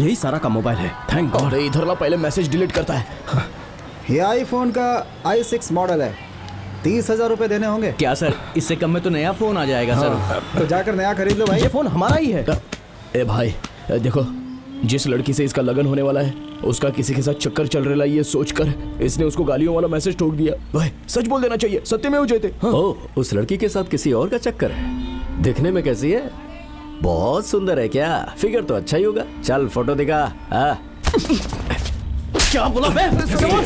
यही सारा का मोबाइल है। Thank God. अरे इधर ला, पहले मैसेज डिलीट करता है। ये आईफोन का i6 मॉडल है, 30,000 रुपए देने होंगे। क्या सर, इससे कम में तो नया फोन आ जाएगा सर। तो जाकर नया खरीद लो भाई। ये फोन हमारा ही है। ए भाई देखो, जिस लड़की से इसका लगन होने वाला है उसका किसी के साथ चक्कर चल रहा है, ये सोचकर इसने उसको गालियों वाला मैसेज ठोक दिया। भाई सच बोल देना चाहिए, सत्य में हो जाते। हाँ। ओह, उस लड़की के साथ किसी और का चक्कर है। दिखने में कैसी है? बहुत सुंदर है क्या? फिगर तो अच्छा ही होगा। चल फोटो दिखा। क्या बोला बे? कैसे बोल?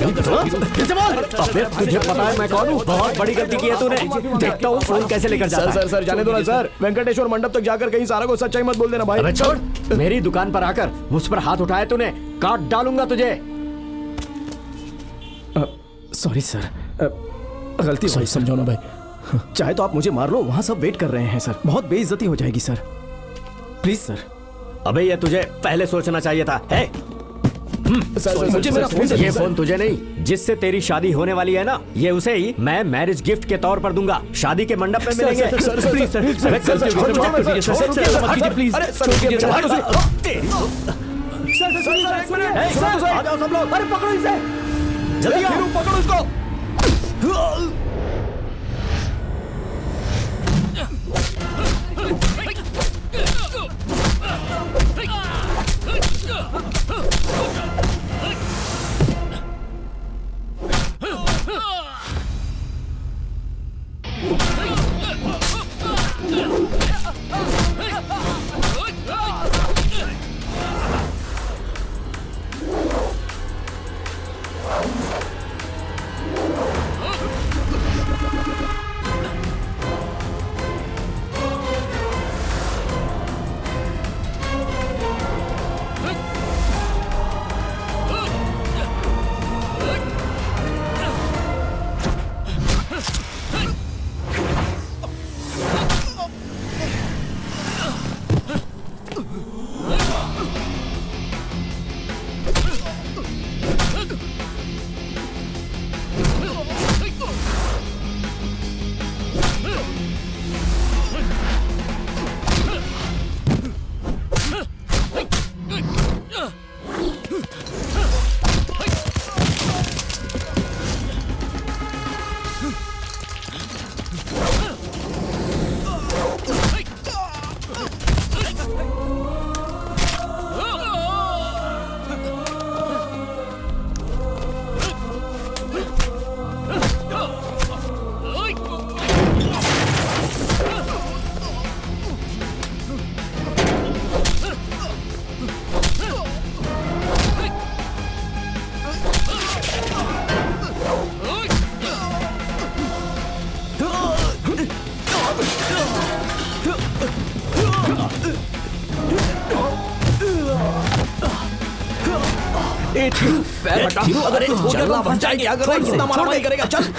तुझे पता है मैं कौन हूँ? बहुत बड़ी गलती की है तूने। देखता हूँ फोन कैसे लेकर जाता है। सर जाने दो ना सर। वेंकटेश्वर मंडप तक जाकर कहीं सारा को सच्चाई मत बोल देना भाई। अबे छोड़, मेरी दुकान पर आकर मुझ पर हाथ उठाया तूने, काट डालूंगा तुझे। सॉरी सर, गलती सही समझो ना भाई। चाहे तो आप मुझे मार लो, वहाँ सब वेट कर रहे हैं सर। बहुत बेइज्जती हो जाएगी सर, प्लीज सर। अबे ये तुझे पहले सोचना चाहिए था। मुझे मेरा फोन ये फोन तुझे नहीं, जिससे तेरी शादी होने वाली है ना, ये उसे ही मैं मैरिज गिफ्ट के तौर पर दूंगा। शादी के मंडप में मिलेंगे। प्लीज आ जाओ सब लोग। अरे पकड़ो इसे, जल्दी आओ। पकड़ो इसको। अरे चलना बन जाए, क्या कर रहा है? कितना मारामारी करेगा? चल।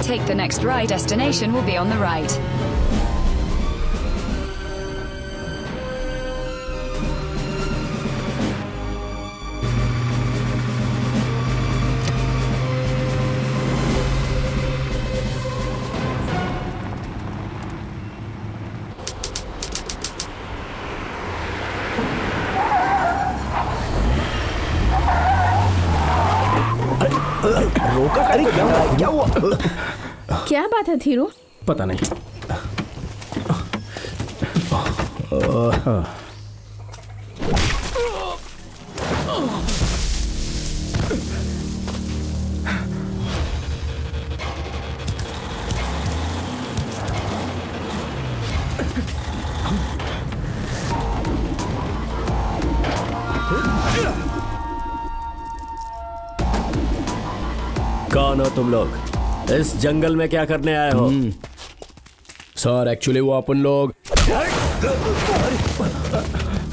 Take the next right. Destination will be on the right. रोका? अरे क्या हुआ? क्या बात है धीरू? पता नहीं। कौन हो तुम लोग? इस जंगल में क्या करने आए हो? सर एक्चुअली वो अपन लोग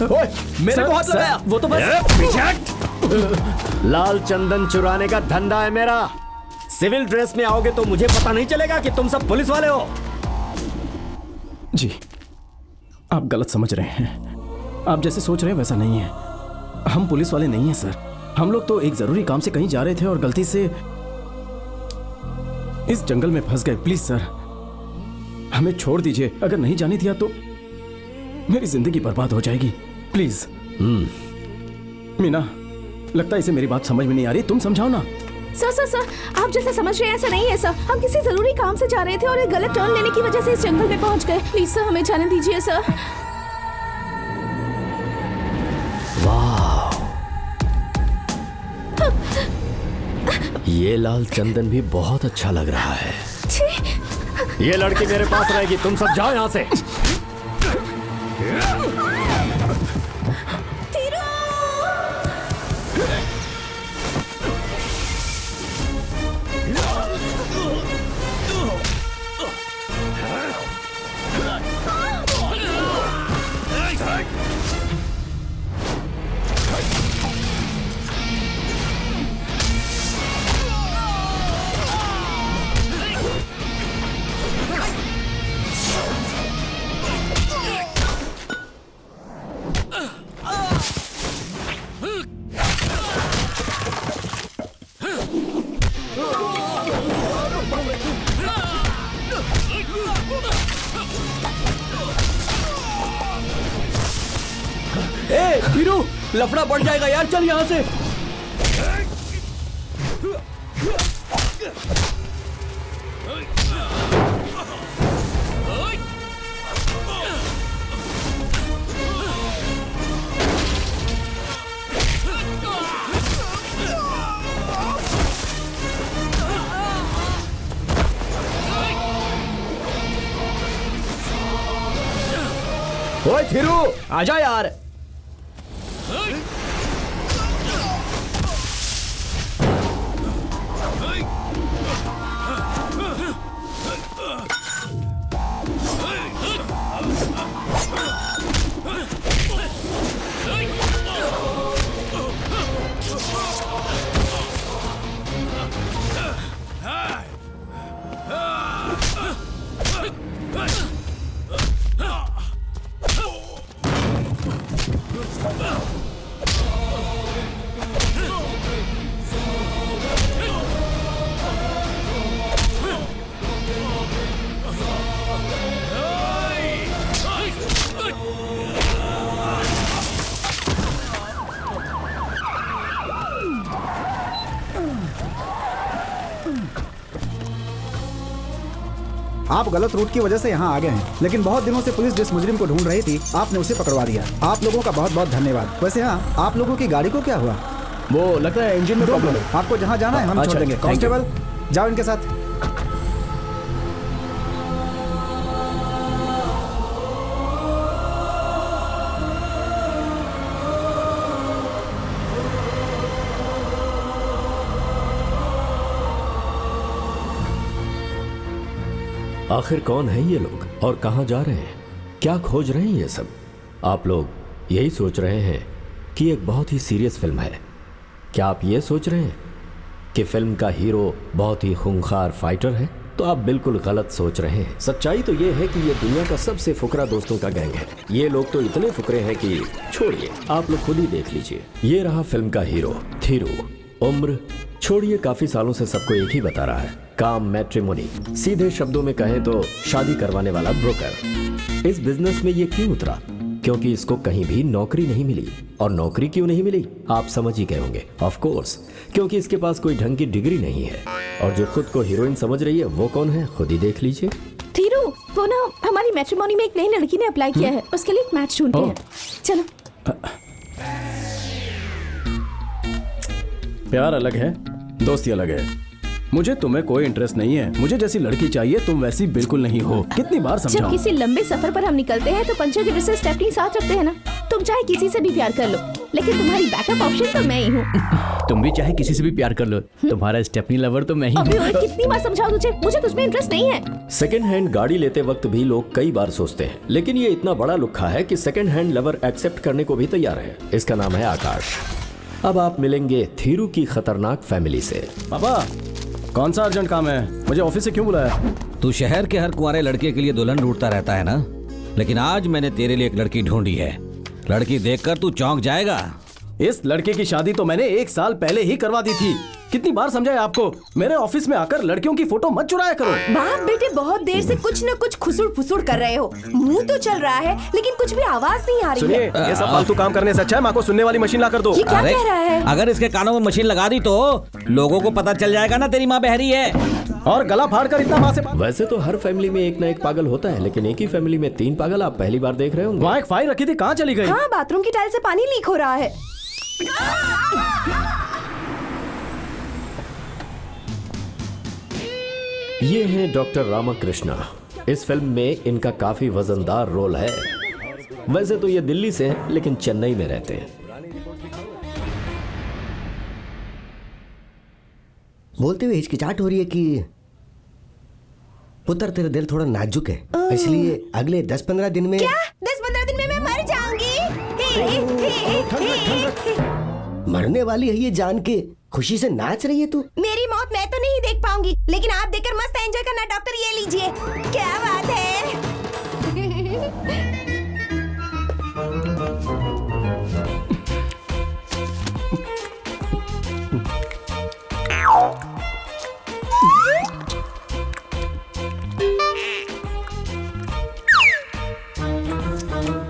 ओए, मेरे को हाथ लगाया। वो तो बस लाल चंदन चुराने का धंधा है मेरा। सिविल ड्रेस में आओगे तो मुझे पता नहीं चलेगा कि तुम सब पुलिस वाले हो। जी, आप गलत समझ रहे हैं। आप जैसे सोच रहे हैं वैसा नहीं है। हम पुलिस वाले नहीं हैं सर। हम लोग तो एक जरूरी काम से कहीं जा रहे थे और गलती से इस जंगल में फंस गए। प्लीज सर, हमें छोड़ दीजिए। अगर नहीं जाने दिया तो मेरी जिंदगी बर्बाद हो जाएगी। प्लीज। मीना, लगता है इसे मेरी बात समझ में नहीं आ रही। तुम समझाओ ना। सर, आप जैसा समझ रहे हैं ऐसा नहीं है सर। हम किसी जरूरी काम से जा रहे थे और एक गलत टर्न लेने की वजह से इस जंगल में पहुंच गए। प्लीज सर, हमें जाने दीजिए सर। वाह, ये लाल चंदन भी बहुत अच्छा लग रहा है। ये लड़की मेरे पास रहेगी। तुम सब जाओ यहाँ से। धीरू, लफड़ा बढ़ जाएगा यार, चल यहाँ से। ओए धीरू, आजा यार। आप गलत रूट की वजह से यहाँ आ गए हैं, लेकिन बहुत दिनों से पुलिस जिस मुजरिम को ढूंढ रही थी आपने उसे पकड़वा दिया। आप लोगों का बहुत बहुत धन्यवाद। वैसे हाँ, आप लोगों की गाड़ी को क्या हुआ? वो लगता है इंजन में प्रॉब्लम है। आपको जहाँ जाना है हम छोड़ देंगे। कांस्टेबल, जाओ इनके साथ। आखिर कौन है ये लोग और कहां जा रहे हैं? क्या खोज रहे हैं ये सब? आप लोग यही सोच रहे हैं कि एक बहुत ही सीरियस फिल्म है। क्या आप ये सोच रहे हैं कि फिल्म का हीरो बहुत ही खूंखार फाइटर है? तो आप बिल्कुल गलत सोच रहे हैं। सच्चाई तो ये है कि ये दुनिया का सबसे फुकरा दोस्तों का गैंग है। ये लोग तो इतने फुकरे हैं कि छोड़िए, आप लोग खुद ही देख लीजिए। ये रहा फिल्म का हीरो थीरू। उम्र छोड़िए, काफी सालों से सबको एक ही बता रहा है। काम मैट्रिमोनी, सीधे शब्दों में कहें तो शादी करवाने वाला ब्रोकर। इस बिजनेस में ये क्यों उतरा? क्योंकि इसको कहीं भी नौकरी नहीं मिली। और नौकरी क्यों नहीं मिली आप समझ ही गए होंगे। ऑफ कोर्स, क्योंकि इसके पास कोई ढंग की डिग्री नहीं है। और जो खुद को हीरोइन समझ रही है वो कौन है, खुद ही देख लीजिए। धीरू, वो ना हमारी मैट्रिमोनी में एक नई लड़की ने अप्लाई किया है, उसके लिए एक मैच ढूंढते हैं। चलो। प्यार अलग है, दोस्ती अलग है। मुझे तुम्हें कोई इंटरेस्ट नहीं है। मुझे जैसी लड़की चाहिए तुम वैसी बिल्कुल नहीं हो। कितनी बार जब समझाऊं? किसी लंबे सफर पर हम निकलते हैं तो पंचर की ड्रेसेस स्टेपनी साथ रखते हैं ना। तुम चाहे किसी से भी प्यार कर लो, लेकिन तुम्हारी बैकअप ऑप्शन तो मैं ही हूँ। तुम भी चाहे किसी से भी प्यार कर लो, तुम्हारा स्टेपनी लवर तो मैं ही अबे हूँ। ओए, कितनी बार समझाओ तुझे, मुझे तुझमें इंटरेस्ट नहीं है। सेकेंड हैंड गाड़ी लेते वक्त भी लोग कई बार सोचते हैं, लेकिन ये इतना बड़ा लुक्खा है कि सेकेंड हैंड लवर एक्सेप्ट करने को भी तैयार है। इसका नाम है आकाश। अब आप मिलेंगे थीरू की खतरनाक फैमिली से। पापा, कौन सा अर्जेंट काम है? मुझे ऑफिस से क्यों बुलाया? तू शहर के हर कुंवारे लड़के के लिए दुल्हन ढूंढता रहता है ना, लेकिन आज मैंने तेरे लिए एक लड़की ढूंढी है। लड़की देखकर तू चौंक जाएगा। इस लड़के की शादी तो मैंने 1 साल पहले ही करवा दी थी। कितनी बार समझाया आपको, मेरे ऑफिस में आकर लड़कियों की फोटो मत चुराया करो। बाप बेटे बहुत देर से कुछ न कुछ खुसुड़ फुसुड़ कर रहे हो। मुंह तो चल रहा है लेकिन कुछ भी आवाज नहीं आ रही सुनिए, है। ये सब फालतू काम करने से अच्छा है माँ को सुनने वाली मशीन ला कर दो। ये क्या कह रहा है? अगर इसके कानों में मशीन लगा दी तो लोगों को पता चल जाएगा ना तेरी माँ बहरी है। और गला फाड़ कर इतना माँ से वैसे तो हर फैमिली में एक ना एक पागल होता है, लेकिन एक ही फैमिली में 3 पागल आप पहली बार देख रहे होंगे। वहाँ एक फाइल रखी थी, कहाँ चली गई? हाँ, बाथरूम की टाइल से पानी लीक हो रहा है। ये हैं डॉक्टर रामाकृष्णा। इस फिल्म में इनका काफी वजनदार रोल है। वैसे तो ये दिल्ली से हैं, लेकिन चेन्नई में रहते हैं। बोलते हुए हिचकिचाहट हो रही है कि पुत्र तेरा दिल थोड़ा नाजुक है, इसलिए अगले 10-15 दिन में। क्या 10-15 दिन में मैं मर जाऊंगी? मरने वाली है ये जान के खुशी से नाच रही है तू। मेरी मौत मैं तो नहीं देख पाऊंगी, लेकिन आप देखकर मस्त एंजॉय करना। डॉक्टर ये लीजिए। क्या बात है।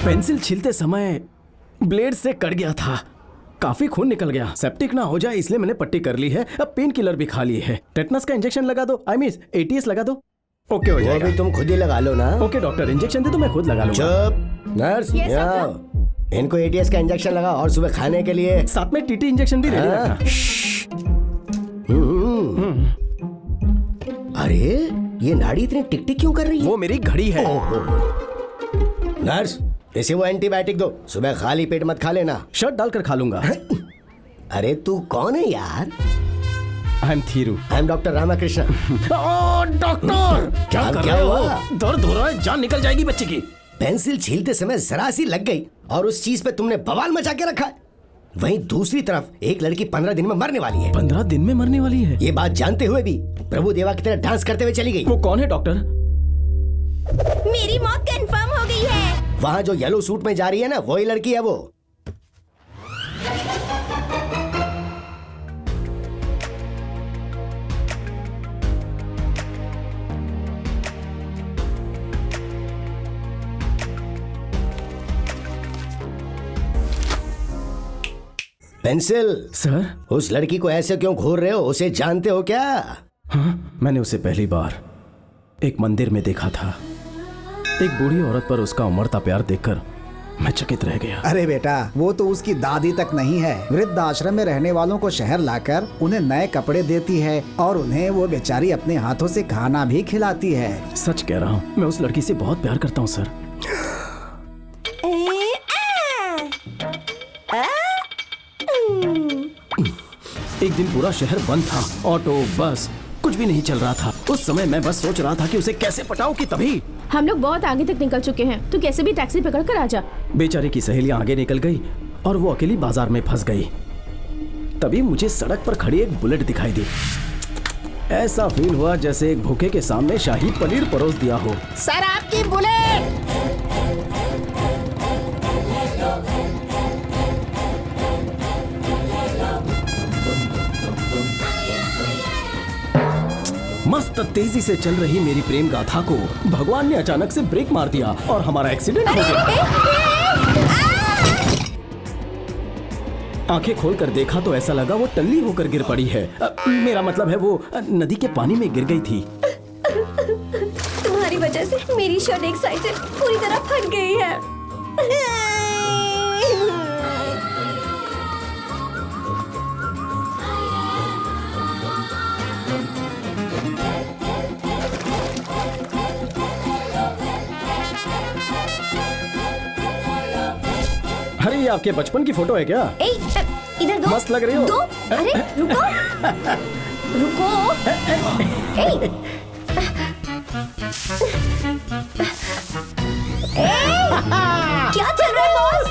पेंसिल छीलते समय ब्लेड से कट गया था, काफी खून निकल गया। सेप्टिक ना हो जाए इसलिए मैंने पट्टी कर ली है। अब पेन किलर भी खा ली है। टेटनस का इंजेक्शन लगा दो, आई मीन ATS लगा दो। ओके हो वो जाएगा। भी तुम खुद ही लगा लो ना। ओके डॉक्टर, इंजेक्शन दे तो मैं खुद लगा लूंगा। चुप नर्स, Yes, यहाँ आओ। इनको ATS का इंजेक्शन लगा और सुबह खाने के लिए। साथ में TT इंजेक्शन भी रेडी हाँ। रखना। अरे ये नाड़ी इतनी टिक टिक क्यों कर रही है? वो मेरी घड़ी है। नर्स, इसे वो एंटीबायोटिक दो। सुबह खाली पेट मत खा लेना। शर्ट डालकर खा लूंगा। अरे तू कौन है यार? I am Thiru. I am doctor Ramakrishna. Doctor क्या कर क्या रहे हुआ? हो? दर्द हो रहा है, जान निकल जाएगी बच्चे की। पेंसिल छीलते समय जरा सी लग गई और उस चीज पे तुमने बवाल मचा के रखा है। वहीं दूसरी तरफ एक लड़की 15 दिन में मरने वाली है। 15 दिन में मरने वाली है? ये बात जानते हुए भी प्रभु देवा की तरह डांस करते हुए चली गई। वो कौन है डॉक्टर? मेरी मौत कंफर्म हो गई है। वहाँ जो येलो सूट में जा रही है ना, वही लड़की है वो। Pencil sir? उस लड़की को ऐसे क्यों घूर रहे हो? उसे जानते हो क्या? हाँ, मैंने उसे पहली बार एक मंदिर में देखा था। एक बूढ़ी औरत पर उसका उमड़ता प्यार देखकर मैं चकित रह गया। अरे बेटा, वो तो उसकी दादी तक नहीं है। वृद्ध आश्रम में रहने वालों को शहर लाकर उन्हें नए कपड़े देती है और उन्हें वो बेचारी अपने हाथों से खाना भी खिलाती है। सच कह रहा हूँ, मैं उस लड़की से बहुत प्यार करता हूँ सर। एक दिन पूरा शहर बंद था, ऑटो बस कुछ भी नहीं चल रहा था। उस समय मैं बस सोच रहा था कि उसे कैसे पटाऊं कि तभी हम लोग बहुत आगे तक निकल चुके हैं, तू कैसे भी टैक्सी पकड़ कर आ जा। बेचारी की सहेलियां आगे निकल गई और वो अकेली बाजार में फंस गई। तभी मुझे सड़क पर खड़ी एक बुलेट दिखाई दी। ऐसा फील हुआ जैसे एक भूखे के सामने शाही पनीर परोस दिया हो। सर आपकी बुलेट। मस्त तेजी से चल रही मेरी प्रेम गाथा को भगवान ने अचानक से ब्रेक मार दिया और हमारा एक्सीडेंट हो गया। आंखें खोलकर देखा तो ऐसा लगा वो टल्ली होकर गिर पड़ी है। मेरा मतलब है वो नदी के पानी में गिर गई थी। तुम्हारी वजह से मेरी शर्ट एक साइड से पूरी तरह फट गई है। अरे ये आपके बचपन की फोटो है क्या? इधर दो। मस्त लग रही हो। दो अरे रुको रुको। ए! क्या चल रहा है बॉस?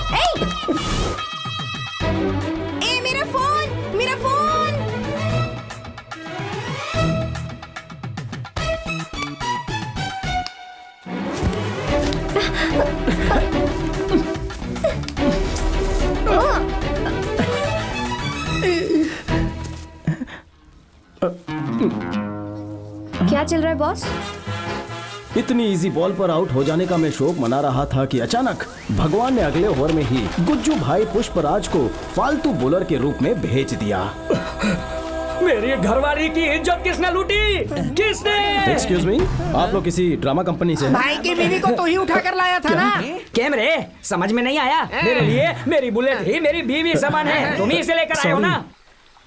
ए मेरा फोन, मेरा फोन। क्या चल रहा है बॉस? इतनी इजी बॉल पर आउट हो जाने का मैं शौक मना रहा था कि अचानक भगवान ने अगले ओवर में ही गुज्जू भाई पुष्पराज को फालतू बॉलर के रूप में भेज दिया। मेरी घरवाली की इज्जत किसने लूटी? किसने? एक्सक्यूज मी, आप लोग किसी ड्रामा कंपनी से हैं? भाई की बीवी को तो ही उठा कर लाया था ना? क्या रे, समझ में नहीं आया? मेरे लिए मेरी बुलेट ही मेरी बीवी समान है, तुम ही इसे लेकर आए हो ना?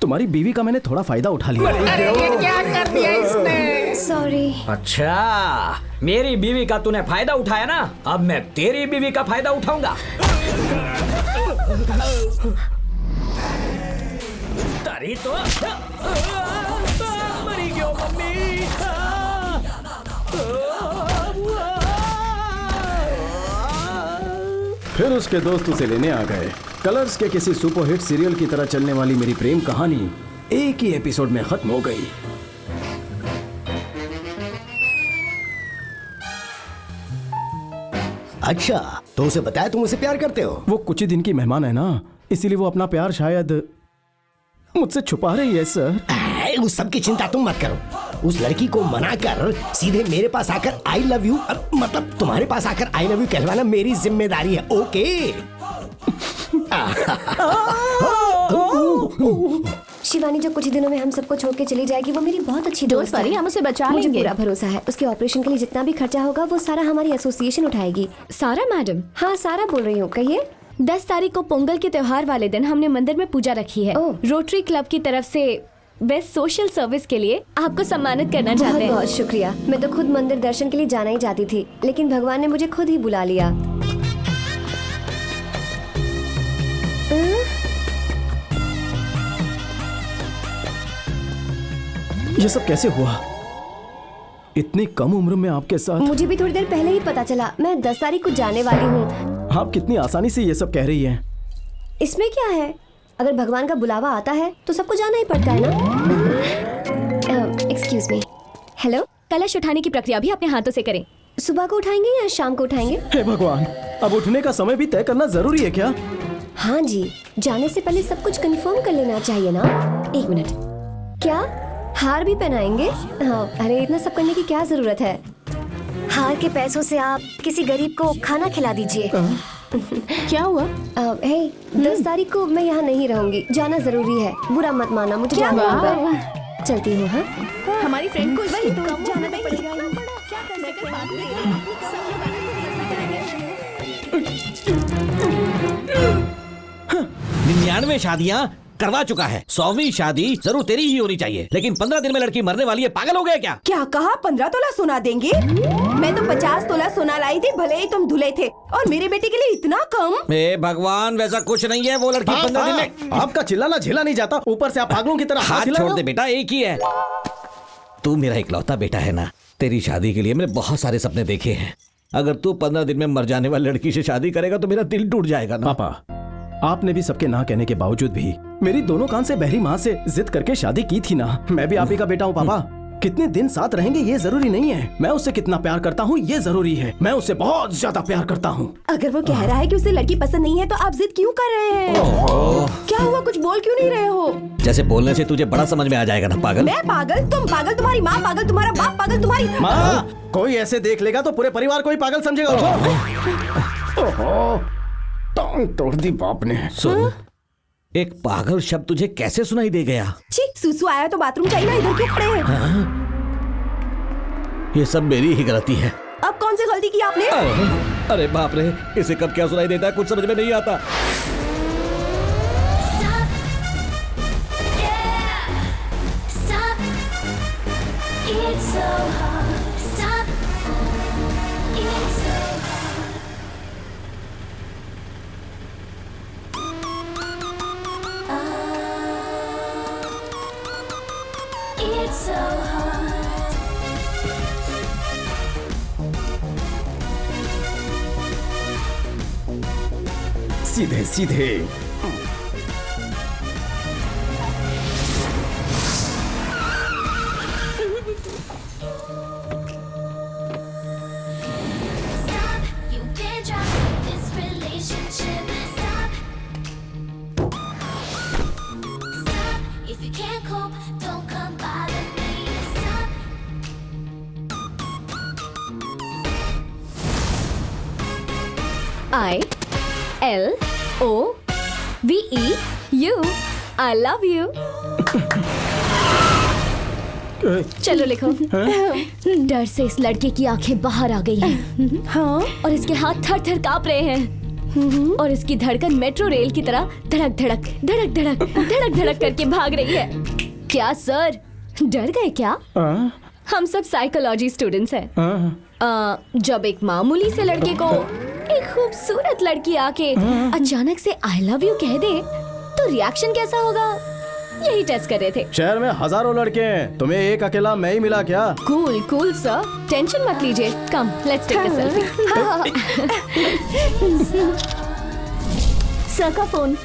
तुम्हारी बीवी का मैंने थोड़ा फायदा उठा लिया। अरे ये क्या कर दिया इसने? सॉरी। अच्छा, मेरी बीवी का तूने फायदा उठाया ना, अब मैं तेरी बीवी का फायदा उठाऊंगा। तारी तो मरी क्यों मम्मी? फिर उसके दोस्त उसे लेने आ गए। कलर्स के किसी सुपरहिट सीरियल की तरह चलने वाली मेरी प्रेम कहानी एक ही एपिसोड में खत्म हो गई। अच्छा, तो उसे बताया तुम उसे प्यार करते हो? वो कुछ ही दिन की मेहमान है ना, इसीलिए वो अपना प्यार शायद मुझसे छुपा रही है सर। उस सब की चिंता तुम मत करो। उस लड़की को मना कर सीधे मेरे पास आकर आई लव यू, मतलब तुम्हारे पास आकर आई लव यू कहलवाना मेरी जिम्मेदारी है। ओके? शिवानी जो कुछ ही दिनों में हम सबको छोड़ के चली जाएगी, वो मेरी बहुत अच्छी दोस्त है। हम उसे बचा मुझे लेंगे। पूरा भरोसा है। उसके ऑपरेशन के लिए जितना भी खर्चा होगा वो सारा हमारी एसोसिएशन उठाएगी। सारा मैडम? हाँ, सारा बोल रही हूँ। कहिए। 10 तारीख को पोंगल के त्योहार वाले दिन हमने मंदिर में पूजा रखी है। रोटरी क्लब की तरफ से बेस्ट सोशल सर्विस के लिए आपको सम्मानित करना चाहते हैं। बहुत शुक्रिया। मैं तो खुद मंदिर दर्शन के लिए जाना ही चाहती थी, लेकिन भगवान ने मुझे खुद ही बुला लिया। ये सब कैसे हुआ? इतनी कम उम्र में आपके साथ? मुझे भी थोड़ी देर पहले ही पता चला। मैं 10 तारीख को जाने वाली हूँ। आप कितनी आसानी से ये सब कह रही हैं। इसमें क्या है? अगर भगवान का बुलावा आता है तो सबको जाना ही पड़ता है ना। Excuse me. हेलो। कलश उठाने की प्रक्रिया भी अपने हाथों से करें। सुबह को उठाएंगे या शाम को उठाएंगे? हे भगवान, अब उठने का समय भी तय करना जरूरी है क्या? हाँ जी, जाने से पहले सब कुछ कंफर्म कर लेना चाहिए ना। 1 मिनट। क्या हार भी पहनाएंगे? हाँ, अरे इतना सब करने की क्या जरूरत है? हार के पैसों से आप किसी गरीब को खाना खिला दीजिए। क्या हुआ? 10 तारीख को मैं यहाँ नहीं रहूंगी। जाना जरूरी है, बुरा मत माना, मुझे जाना होगा। चलती हूँ। हाँ, हमारी फ्रेंड को वही तो जाना तो पड़ेगा। क्या कर सकते हैं? 99 शादियां करवा चुका है, 100वीं शादी जरूर तेरी ही होनी चाहिए, लेकिन 15 दिन में लड़की मरने वाली है। पागल हो गया क्या? क्या कहा? 15 तोला सोना देंगे? मैं तो 50 तोला सोना लाई थी, भले ही तुम धुले थे, और मेरे बेटे के लिए इतना कम? हे भगवान, वैसा कुछ नहीं है। वो लड़की 15 दिन में। आपका चिल्लाना झेला नहीं जाता, ऊपर से आप पागलों की तरह हाथ छोड़ दे बेटा, एक ही है। तू मेरा इकलौता बेटा है ना। तेरी शादी के लिए मैंने बहुत सारे सपने देखे हैं। अगर तू 15 दिन में मर जाने वाली लड़की से शादी करेगा तो मेरा दिल टूट जाएगा ना। पापा, आपने भी सबके ना कहने के बावजूद भी मेरी दोनों कान से बहरी माँ से जिद करके शादी की थी ना। मैं भी आप ही का बेटा हूँ पापा। कितने दिन साथ रहेंगे ये जरूरी नहीं है, मैं उससे कितना प्यार करता हूँ ये जरूरी है। मैं उससे बहुत ज्यादा प्यार करता हूँ। अगर वो कह रहा है कि उसे लड़की पसंद नहीं है तो आप जिद क्यों कर रहे हैं? क्या हुआ? कुछ बोल क्यों नहीं रहे हो? जैसे बोलने से तुझे बड़ा समझ में आ जाएगा ना। पागल। मैं पागल? तुम पागल? तुम्हारी माँ पागल? तुम्हारा बाप पागल? तुम्हारी माँ, कोई ऐसे देख लेगा तो पूरे परिवार को ही पागल समझेगा। ओहो, टांग तोड़ दी बाप ने। सुन, एक पागल शब्द तुझे कैसे सुनाई दे गया? छी, सुसु आया तो बाथरूम चाहिए ना, इधर क्यों खड़े हैं? ये सब मेरी ही गलती है। अब कौन सी गलती की आपने? अरे बाप रे, इसे कब क्या सुनाई देता है कुछ समझ में नहीं आता। सीधे सीधे। ILOVEU I love you। चलो लिखो। डर से इस लड़के की आंखें बाहर आ गई हैं। हाँ। और इसके हाथ थर थर कांप रहे हैं। और इसकी धड़कन मेट्रो रेल की तरह धड़क धड़क धड़क धड़क धड़क धड़क करके भाग रही है। क्या सर, डर गए क्या? हम सब साइकोलॉजी स्टूडेंट्स हैं। जब एक मामूली से लड़के को एक खूबसूरत लड़की आके अचानक से आई लव यू कह दे तो रिएक्शन कैसा होगा, यही टेस्ट कर रहे थे। शहर में हजारों लड़के हैं, तुम्हें एक अकेला मैं ही मिला क्या? कूल कूल सर, टेंशन मत लीजिए। Come let's take a selfie. Sir का फोन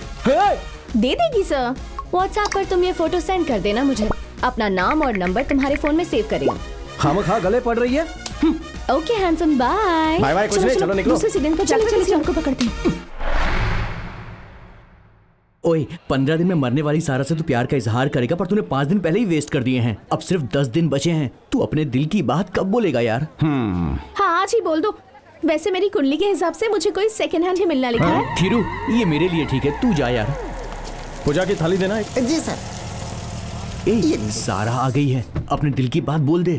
दे देगी सर। व्हाट्सएप पर तुम ये फोटो सेंड कर देना मुझे। अपना नाम और नंबर तुम्हारे फोन में सेव करेगा। खामखा गले पड़ रही है। Okay handsome, bye bye bye. कुछ नहीं, चलो निकलो। दूसरे सीढ़ी पर चलो को पकड़ते हैं। ओए 15 दिन में मरने वाली सारा से तू प्यार का इजहार करेगा, पर तूने 5 दिन पहले ही वेस्ट कर दिए हैं। अब सिर्फ 10 दिन बचे हैं। तू अपने दिल की बात कब बोलेगा यार? हाँ आज ही बोल दो। वैसे मेरी कुंडली के हिसाब से मुझे कोई सेकंड हैंड ही मिलना लिखा है। खीरू, ये मेरे लिए ठीक है, तू जा यार। पूजा की थाली देना एक। जी सर। सारा आ गई है, अपने दिल की बात बोल दे।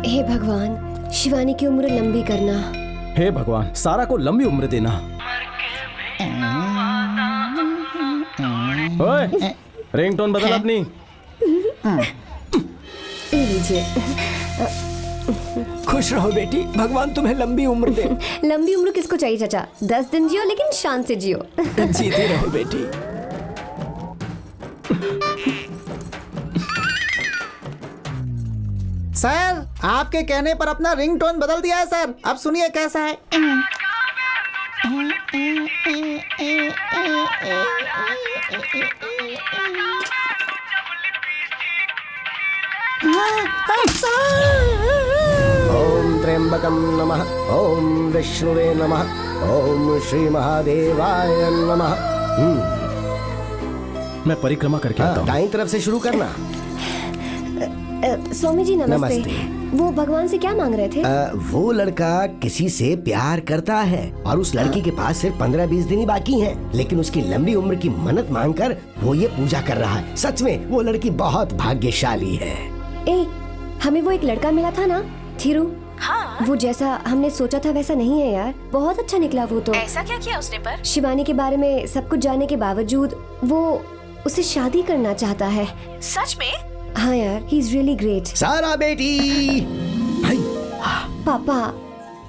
हे भगवान, शिवानी की उम्र लंबी करना। हे भगवान, सारा को लंबी उम्र देना। ओए, रिंगटोन बदल अपनी। लीजिए। खुश रहो बेटी, भगवान तुम्हें लंबी उम्र दे। लंबी उम्र किसको चाहिए चाचा? 10 दिन जियो लेकिन शान से जियो। जीते रहो बेटी। सर, आपके कहने पर अपना रिंगटोन बदल दिया है सर। अब सुनिए कैसा है। ओम त्र्यंबकम नमः, ओम विष्णुवे नमः, ओम श्री महादेवाय नमः। मैं परिक्रमा करके आता हूँ। दाईं तरफ से शुरू करना। स्वामी जी नमस्ते। वो भगवान से क्या मांग रहे थे? वो लड़का किसी से प्यार करता है और उस लड़की के पास सिर्फ 15-20 दिन ही बाकी हैं, लेकिन उसकी लंबी उम्र की मन्नत मांगकर वो ये पूजा कर रहा है। सच में वो लड़की बहुत भाग्यशाली है। हमें वो एक लड़का मिला था ना थीरू? हाँ। वो जैसा हमने सोचा था वैसा नहीं है यार। बहुत अच्छा निकला वो तो। ऐसा क्या किया उसने? पर शिवानी के बारे में सब कुछ जानने के बावजूद वो उसे शादी करना चाहता है। सच में? हाँ यार, ही इज रियली ग्रेट। सारा बेटी। पापा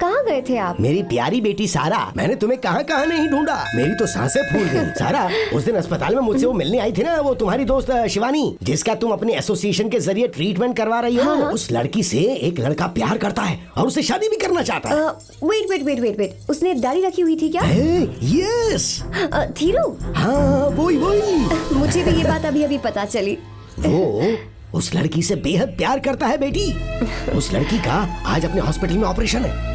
कहाँ गए थे आप? मेरी प्यारी बेटी सारा, मैंने तुम्हें कहाँ कहाँ नहीं ढूंढा। मेरी तो सांसें फूल गई। सारा, उस दिन अस्पताल में मुझसे वो मिलने आई थी ना, वो तुम्हारी दोस्त शिवानी, जिसका तुम अपने एसोसिएशन के जरिए ट्रीटमेंट करवा रही हो। हाँ। उस लड़की से एक लड़का प्यार करता है और उसे शादी भी करना चाहता है। वेट, उसने दाढ़ी रखी हुई थी क्या? यस। थीरू? हाँ वही। मुझे भी ये बात अभी पता चली। वो उस लड़की से बेहद प्यार करता है बेटी। उस लड़की का आज अपने हॉस्पिटल में ऑपरेशन है।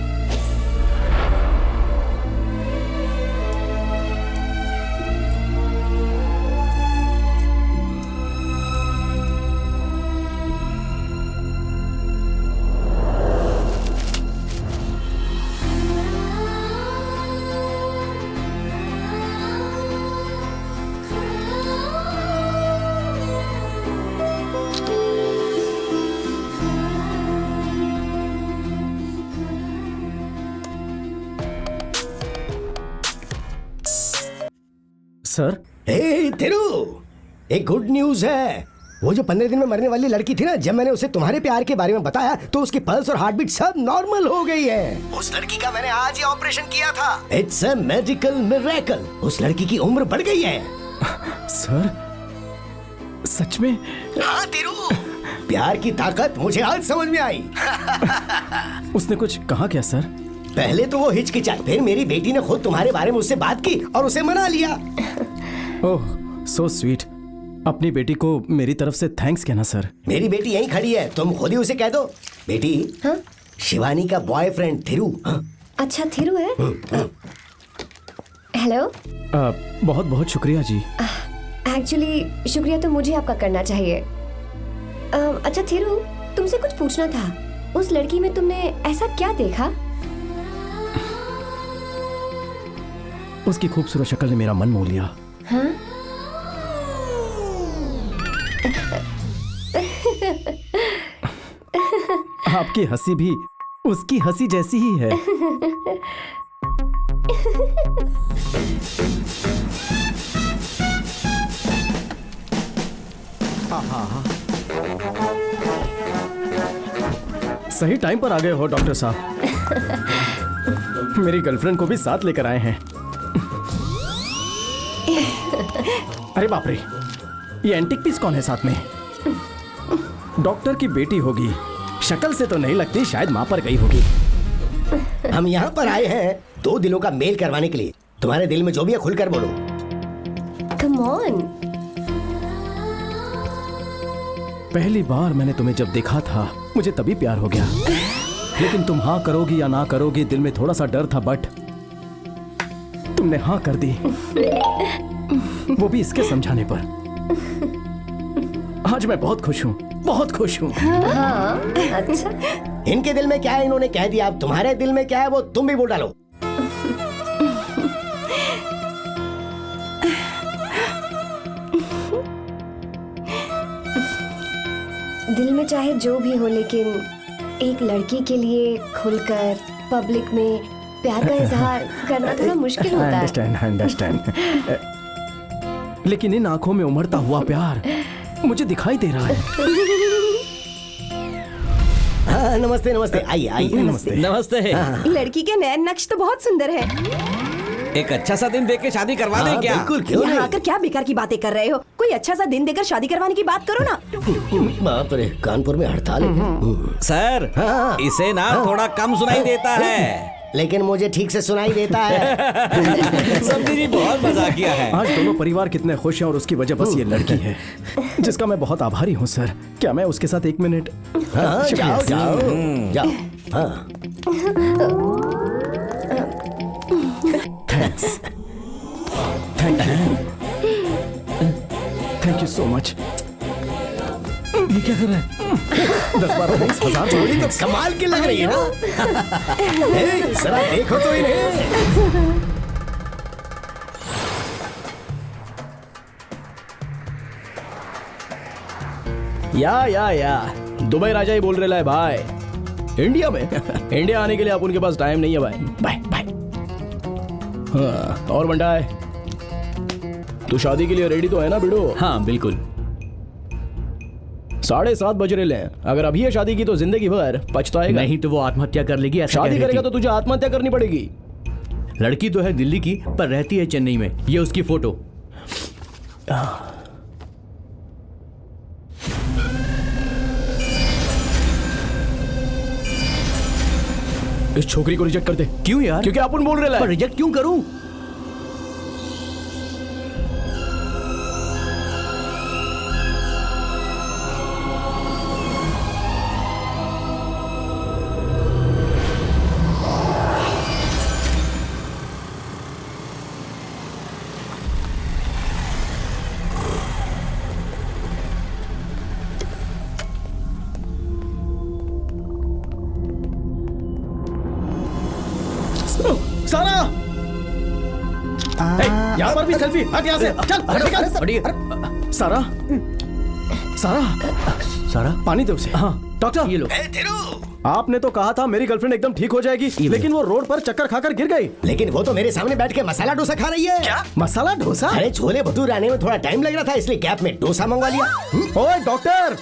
सर, तेरू, एक गुड न्यूज है। वो जो 15 दिन में मरने वाली लड़की थी ना, जब मैंने उसे तुम्हारे प्यार के बारे में बताया तो उसकी पल्स और हार्ट बीट सब नॉर्मल हो गई है। उस लड़की का मैंने आज ही ऑपरेशन किया था। It's a magical miracle. उस लड़की की उम्र बढ़ गई है। सर, सच में? हाँ तेरू, प्यार की ताकत मुझे आज समझ में आई। उसने कुछ कहा क्या सर? पहले तो वो हिचकिचाई, फिर मेरी बेटी ने खुद तुम्हारे बारे में उससे बात की और उसे मना लिया। ओह सो स्वीट। अपनी बेटी को मेरी तरफ से थैंक्स कहना सर। मेरी बेटी यहीं खड़ी है, तुम खुद ही उसे कह दो। बेटी, हाँ? शिवानी का बॉयफ्रेंड थिरू। हाँ? अच्छा थिरू है। हेलो। बहुत बहुत शुक्रिया जी। एक्चुअली शुक्रिया तो मुझे आपका करना चाहिए। अच्छा थिरू, तुमसे कुछ पूछना था। उस लड़की में तुमने ऐसा क्या देखा? उसकी खूबसूरत शक्ल ने मेरा मन मोह लिया। हाँ? आपकी हंसी भी उसकी हंसी जैसी ही है। सही टाइम पर आ गए हो डॉक्टर साहब। मेरी गर्लफ्रेंड को भी साथ लेकर आए हैं। अरे बाप रे, ये एंटिक पीस कौन है साथ में? डॉक्टर की बेटी होगी, शक्ल से तो नहीं लगती, शायद मां पर गई होगी। हम यहाँ पर आए हैं 2 दिलों का मेल करवाने के लिए। तुम्हारे दिल में जो भी है खुलकर बोलो। Come on. पहली बार मैंने तुम्हें जब देखा था मुझे तभी प्यार हो गया, लेकिन तुम हाँ करोगी या ना करोगी दिल में थोड़ा सा डर था, बट तुमने हाँ कर दी, वो भी इसके समझाने पर। आज मैं बहुत खुश हूँ, बहुत खुश हूँ। हाँ, अच्छा। इनके दिल में क्या है इन्होंने कह दिया, अब तुम्हारे दिल में क्या है वो तुम भी बोल डालो। दिल में चाहे जो भी हो, लेकिन एक लड़की के लिए खुलकर पब्लिक में प्यार का इजहार करना थोड़ा मुश्किल होता है। अंडरस्टैंड। लेकिन इन आंखों में उमड़ता हुआ प्यार मुझे दिखाई दे रहा है। हाँ, नमस्ते नमस्ते, आइए आइए। नमस्ते। नमस्ते। लड़की के नए नक्श तो बहुत सुंदर है। एक अच्छा सा दिन देख के शादी करवा दें क्या? बिल्कुल, क्यों यहाँ नहीं? आकर क्या बेकार की बातें कर रहे हो? कोई अच्छा सा दिन देकर शादी करवाने की बात करो ना। बाप रे, कानपुर में हड़ताल है। सर, हाँ। इसे ना थोड़ा कम सुनाई देता है। लेकिन मुझे ठीक से सुनाई देता है। समझी जी, बहुत मजाक किया है। आज दोनों परिवार कितने खुश हैं और उसकी वजह बस ये लड़की है, जिसका मैं बहुत आभारी हूँ सर। क्या मैं उसके साथ 1 मिनट? हाँ, शुक्रिया, जाओ सर। जाओ जाओ। हाँ। Thanks, thank you so much. ये क्या कर रहा है? 10-12-20 जोड़ी तो कमाल की लग रही है ना। ए, जरा देखो तो इन्हें। या दुबई राजा ही बोल रहे है भाई। इंडिया में इंडिया आने के लिए आप उनके पास टाइम नहीं है भाई। Bye bye. हाँ, और बंटा है तू शादी के लिए रेडी तो है ना बिडो? हाँ बिल्कुल। 7:30 बज रहे हैं। अगर अभी ये शादी की तो जिंदगी भर पछताएगा। नहीं तो वो आत्महत्या कर लेगी, ऐसा शादी कह रही करेगा थी। तो तुझे आत्महत्या करनी पड़ेगी। लड़की तो है दिल्ली की पर रहती है चेन्नई में। ये उसकी फोटो। इस छोकरी को रिजेक्ट कर दे। क्यों यार? क्योंकि आप उन बोल रहे हैं। पर रिजेक्ट क्यों करूं? सारा, यहाँ पर भी सेल्फी। हट यहाँ से, चल निकल। सारा, सारा पानी दे उसे। हाँ डॉक्टर, ये लो। आपने तो कहा था मेरी गर्लफ्रेंड एकदम ठीक हो जाएगी, लेकिन वो रोड पर चक्कर खाकर गिर गई। लेकिन वो तो मेरे सामने बैठ के मसाला डोसा खा रही है। क्या मसाला डोसा? अरे छोले भटूरे आने में थोड़ा टाइम लग रहा था, इसलिए गैप में डोसा मंगवा लिया। ओए डॉक्टर,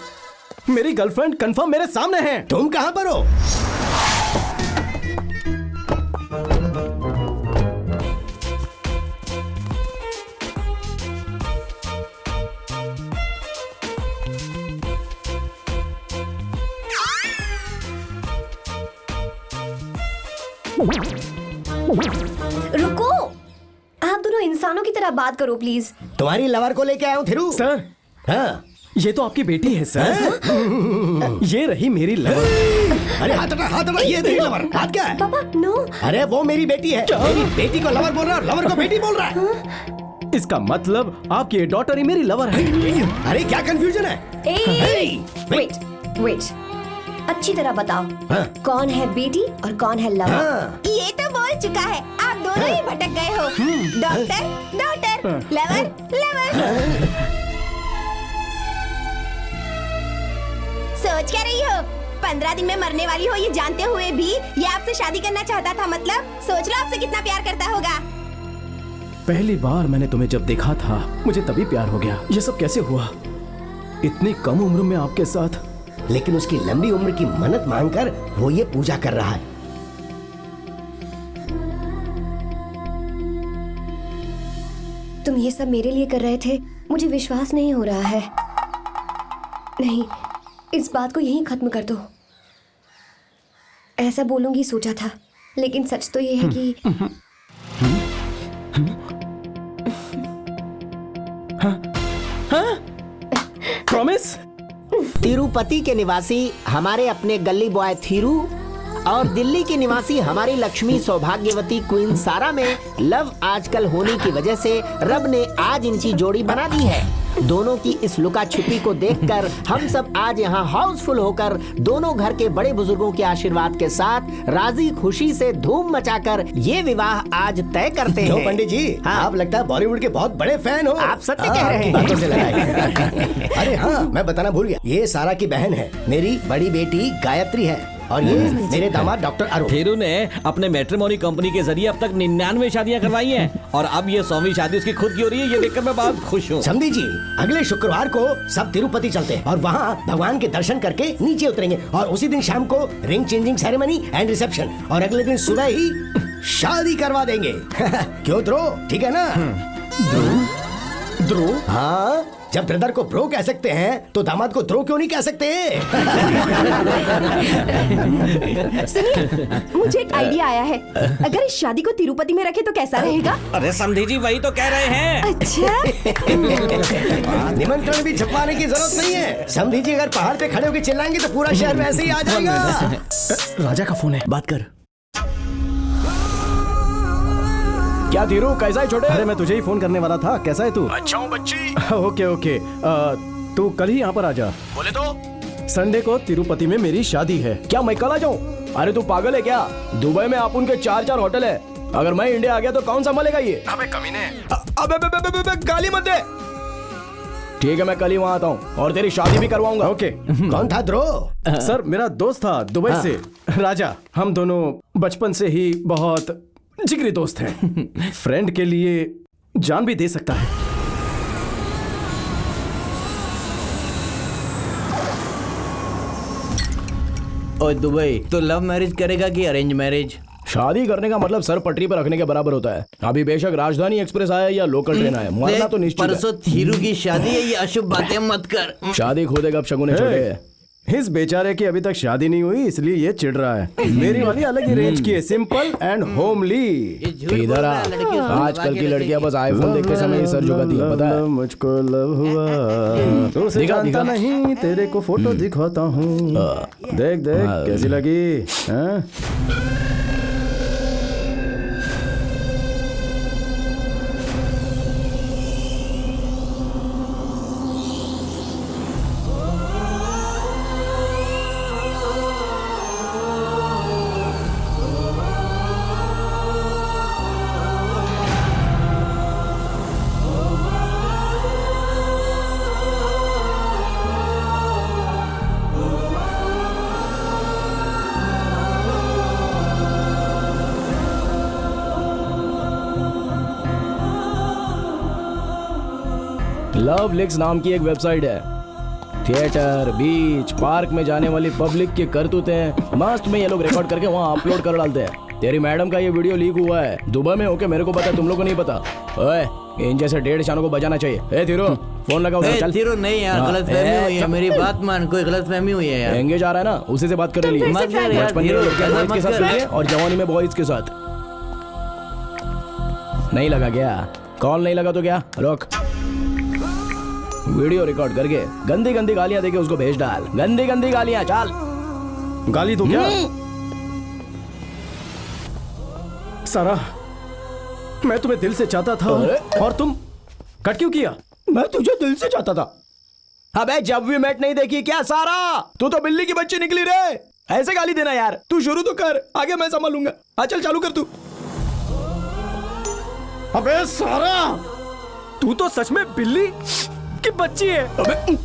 मेरी गर्लफ्रेंड कंफर्म मेरे सामने है। तुम कहाँ पर हो? रुको, आप दोनों इंसानों की तरह बात करो प्लीज। तुम्हारी लवर को लेके आया हूँ थिरू। सर, हाँ, ये तो आपकी बेटी है सर। ये रही मेरी लवर। अरे हाथ हटा, ये तेरी लवर। हाथ क्या है? पापा नो। अरे वो मेरी बेटी है। मेरी बेटी को लवर बोल रहा है, लवर को बेटी बोल रहा है। इसका मतलब आपकी डॉटर ही मेरी लवर है। अरे क्या कंफ्यूजन है? वेट, अच्छी तरह बताओ। हाँ। कौन है बेटी और कौन है लवर? हाँ। ये तो बोल चुका है, आप दोनों ही भटक गए हो। Doctor, lover. सोच क्या रही हो? 15 दिन में मरने वाली हो ये जानते हुए भी ये आपसे शादी करना चाहता था। मतलब सोच लो आपसे कितना प्यार करता होगा। पहली बार मैंने तुम्हें जब देखा था मुझे तभी प्यार हो गया। ये सब कैसे हुआ इतनी कम उम्र में आपके साथ? लेकिन उसकी लंबी उम्र की मन्नत मांगकर वो ये पूजा कर रहा है। तुम ये सब मेरे लिए कर रहे थे? मुझे विश्वास नहीं हो रहा है। नहीं, इस बात को यहीं खत्म कर दो। ऐसा बोलूंगी सोचा था, लेकिन सच तो ये है कि प्रॉमिस? तिरुपति के निवासी हमारे अपने गली बॉय थीरू और दिल्ली की निवासी हमारी लक्ष्मी सौभाग्यवती क्वीन सारा में लव आजकल होने की वजह से रब ने आज इनकी जोड़ी बना दी है। दोनों की इस लुका छिपी को देखकर हम सब आज यहाँ हाउसफुल होकर दोनों घर के बड़े बुजुर्गों के आशीर्वाद के साथ राजी खुशी से धूम मचाकर ये विवाह आज तय करते हैं। पंडित जी, हाँ? आप लगता है बॉलीवुड के बहुत बड़े फैन हो। आप सत्य कह रहे हैं। बातों से लगा है। अरे हाँ, मैं बताना भूल गया, ये सारा की बहन है। मेरी बड़ी बेटी गायत्री है और ये मेरे दामाद डॉक्टर अरुण। थीरू ने अपने मैट्रिमोनी कंपनी के जरिए अब तक 99 शादियां करवाई हैं और अब ये 100वीं शादी उसकी खुद की हो रही है। ये देखकर मैं बहुत खुश हूँ। समझी जी, अगले शुक्रवार को सब तिरुपति चलते हैं और वहाँ भगवान के दर्शन करके नीचे उतरेंगे और उसी दिन शाम को ring changing ceremony and reception और अगले दिन सुबह ही शादी करवा देंगे। क्यों ध्रुव, ठीक है ना? ध्रुव? हाँ, जब ब्रदर को ब्रो कह सकते हैं तो दामाद को ध्रुव क्यों नहीं कह सकते? सुनिए, मुझे एक आइडिया आया है। अगर इस शादी को तिरुपति में रखे तो कैसा रहेगा? अरे समझी जी, वही तो कह रहे हैं। अच्छा। निमंत्रण भी छपवाने की जरूरत नहीं है। समझी जी, अगर पहाड़ पे खड़े होकर चिल्लाएंगे तो पूरा शहर वैसे ही आ जाएगा। राजा का फोन है, बात कर। क्या धीरू, कैसा है छोटे? अरे मैं तुझे ही फोन करने वाला था। कैसा है तू? अच्छा हूँ बच्ची। ओके। तू कल ही यहाँ पर आ जा। बोले तो संडे को तिरुपति में मेरी शादी है। क्या मैं कल आ जाऊँ? अरे तू पागल है क्या? दुबई में आप उनके 4 होटल है। अगर मैं इंडिया आ गया तो कौन संभालेगा ये? अबे कमीने। अबे गाली मत दे। ठीक है, मैं कल ही वहाँ आता हूँ और तेरी शादी भी करवाऊंगा। ओके। कौन था ध्रुव? सर, मेरा दोस्त था दुबई से, राजा। हम दोनों बचपन से ही बहुत जिगरी दोस्त हैं। फ्रेंड के लिए जान भी दे सकता है। और दुबई तो लव मैरिज करेगा कि अरेंज मैरिज? शादी करने का मतलब सर पटरी पर रखने के बराबर होता है। अभी बेशक राजधानी एक्सप्रेस आया या लोकल ट्रेन आया, मरना तो निश्चित है। परसों थीरू की शादी है, ये अशुभ बातें मत कर। शादी खोदेगा शगुन छोटे। इस बेचारे की अभी तक शादी नहीं हुई इसलिए ये चिढ़ रहा है। मेरी वाली अलग ही रेंज की है, सिंपल एंड होमली। इधर आ, आजकल की लड़कियां बस आईफोन देखते समय सर झुकाती है, पता है? मुझको लव हुआ तो उसे जानता नहीं, तेरे को फोटो दिखाता हूँ। देख कैसी लगी? लव लिक्स नाम की एक वेबसाइट है। थिएटर, बीच, पार्क में जाने वाली पब्लिक की करतूतें मस्त में ये लोग रिकॉर्ड करके वहाँ अपलोड कर डालते हैं। तेरी मैडम का ये वीडियो लीक हुआ है दुबई में होके, मेरे को पता, तुम लोग को नहीं पता। ओए, इन जैसे डेढ़ शानों को बजाना चाहिए। ए धीरो, फोन लगाओ चल। धीरो नहीं यार, हाँ, गलतफहमी हुई है, मेरी बात मान, कोई गलतफहमी हुई है यार। एंगेज आ रहा है ना, उसी से बात कर रही है। मत कर यार, बचपन में धीरो, लड़कियां बॉयज मत के साथ कर। मिलती हैं और जवानी में बॉयज के साथ। नहीं लगा क्या? कॉल नहीं लगा तो क्या? रोक, वीडियो रिकॉर्ड करके गंदी गंदी गालियां देके उसको भेज डाल। गंदी गंदी गालियां, चल। गाली दो क्या? सारा, मैं तुम्हें दिल से चाहता था और तुम कट क्यों किया? मैं तुझे दिल से चाहता था। अबे जब भी मैट नहीं देखी क्या सारा? तू तो बिल्ली की बच्ची निकली रे। ऐसे गाली देना यार, तू शुरू तो कर, आगे मैं संभालूंगा। हाँ चल चालू कर तू। अबे सारा, तू तो सच में बिल्ली की बच्ची है। अबे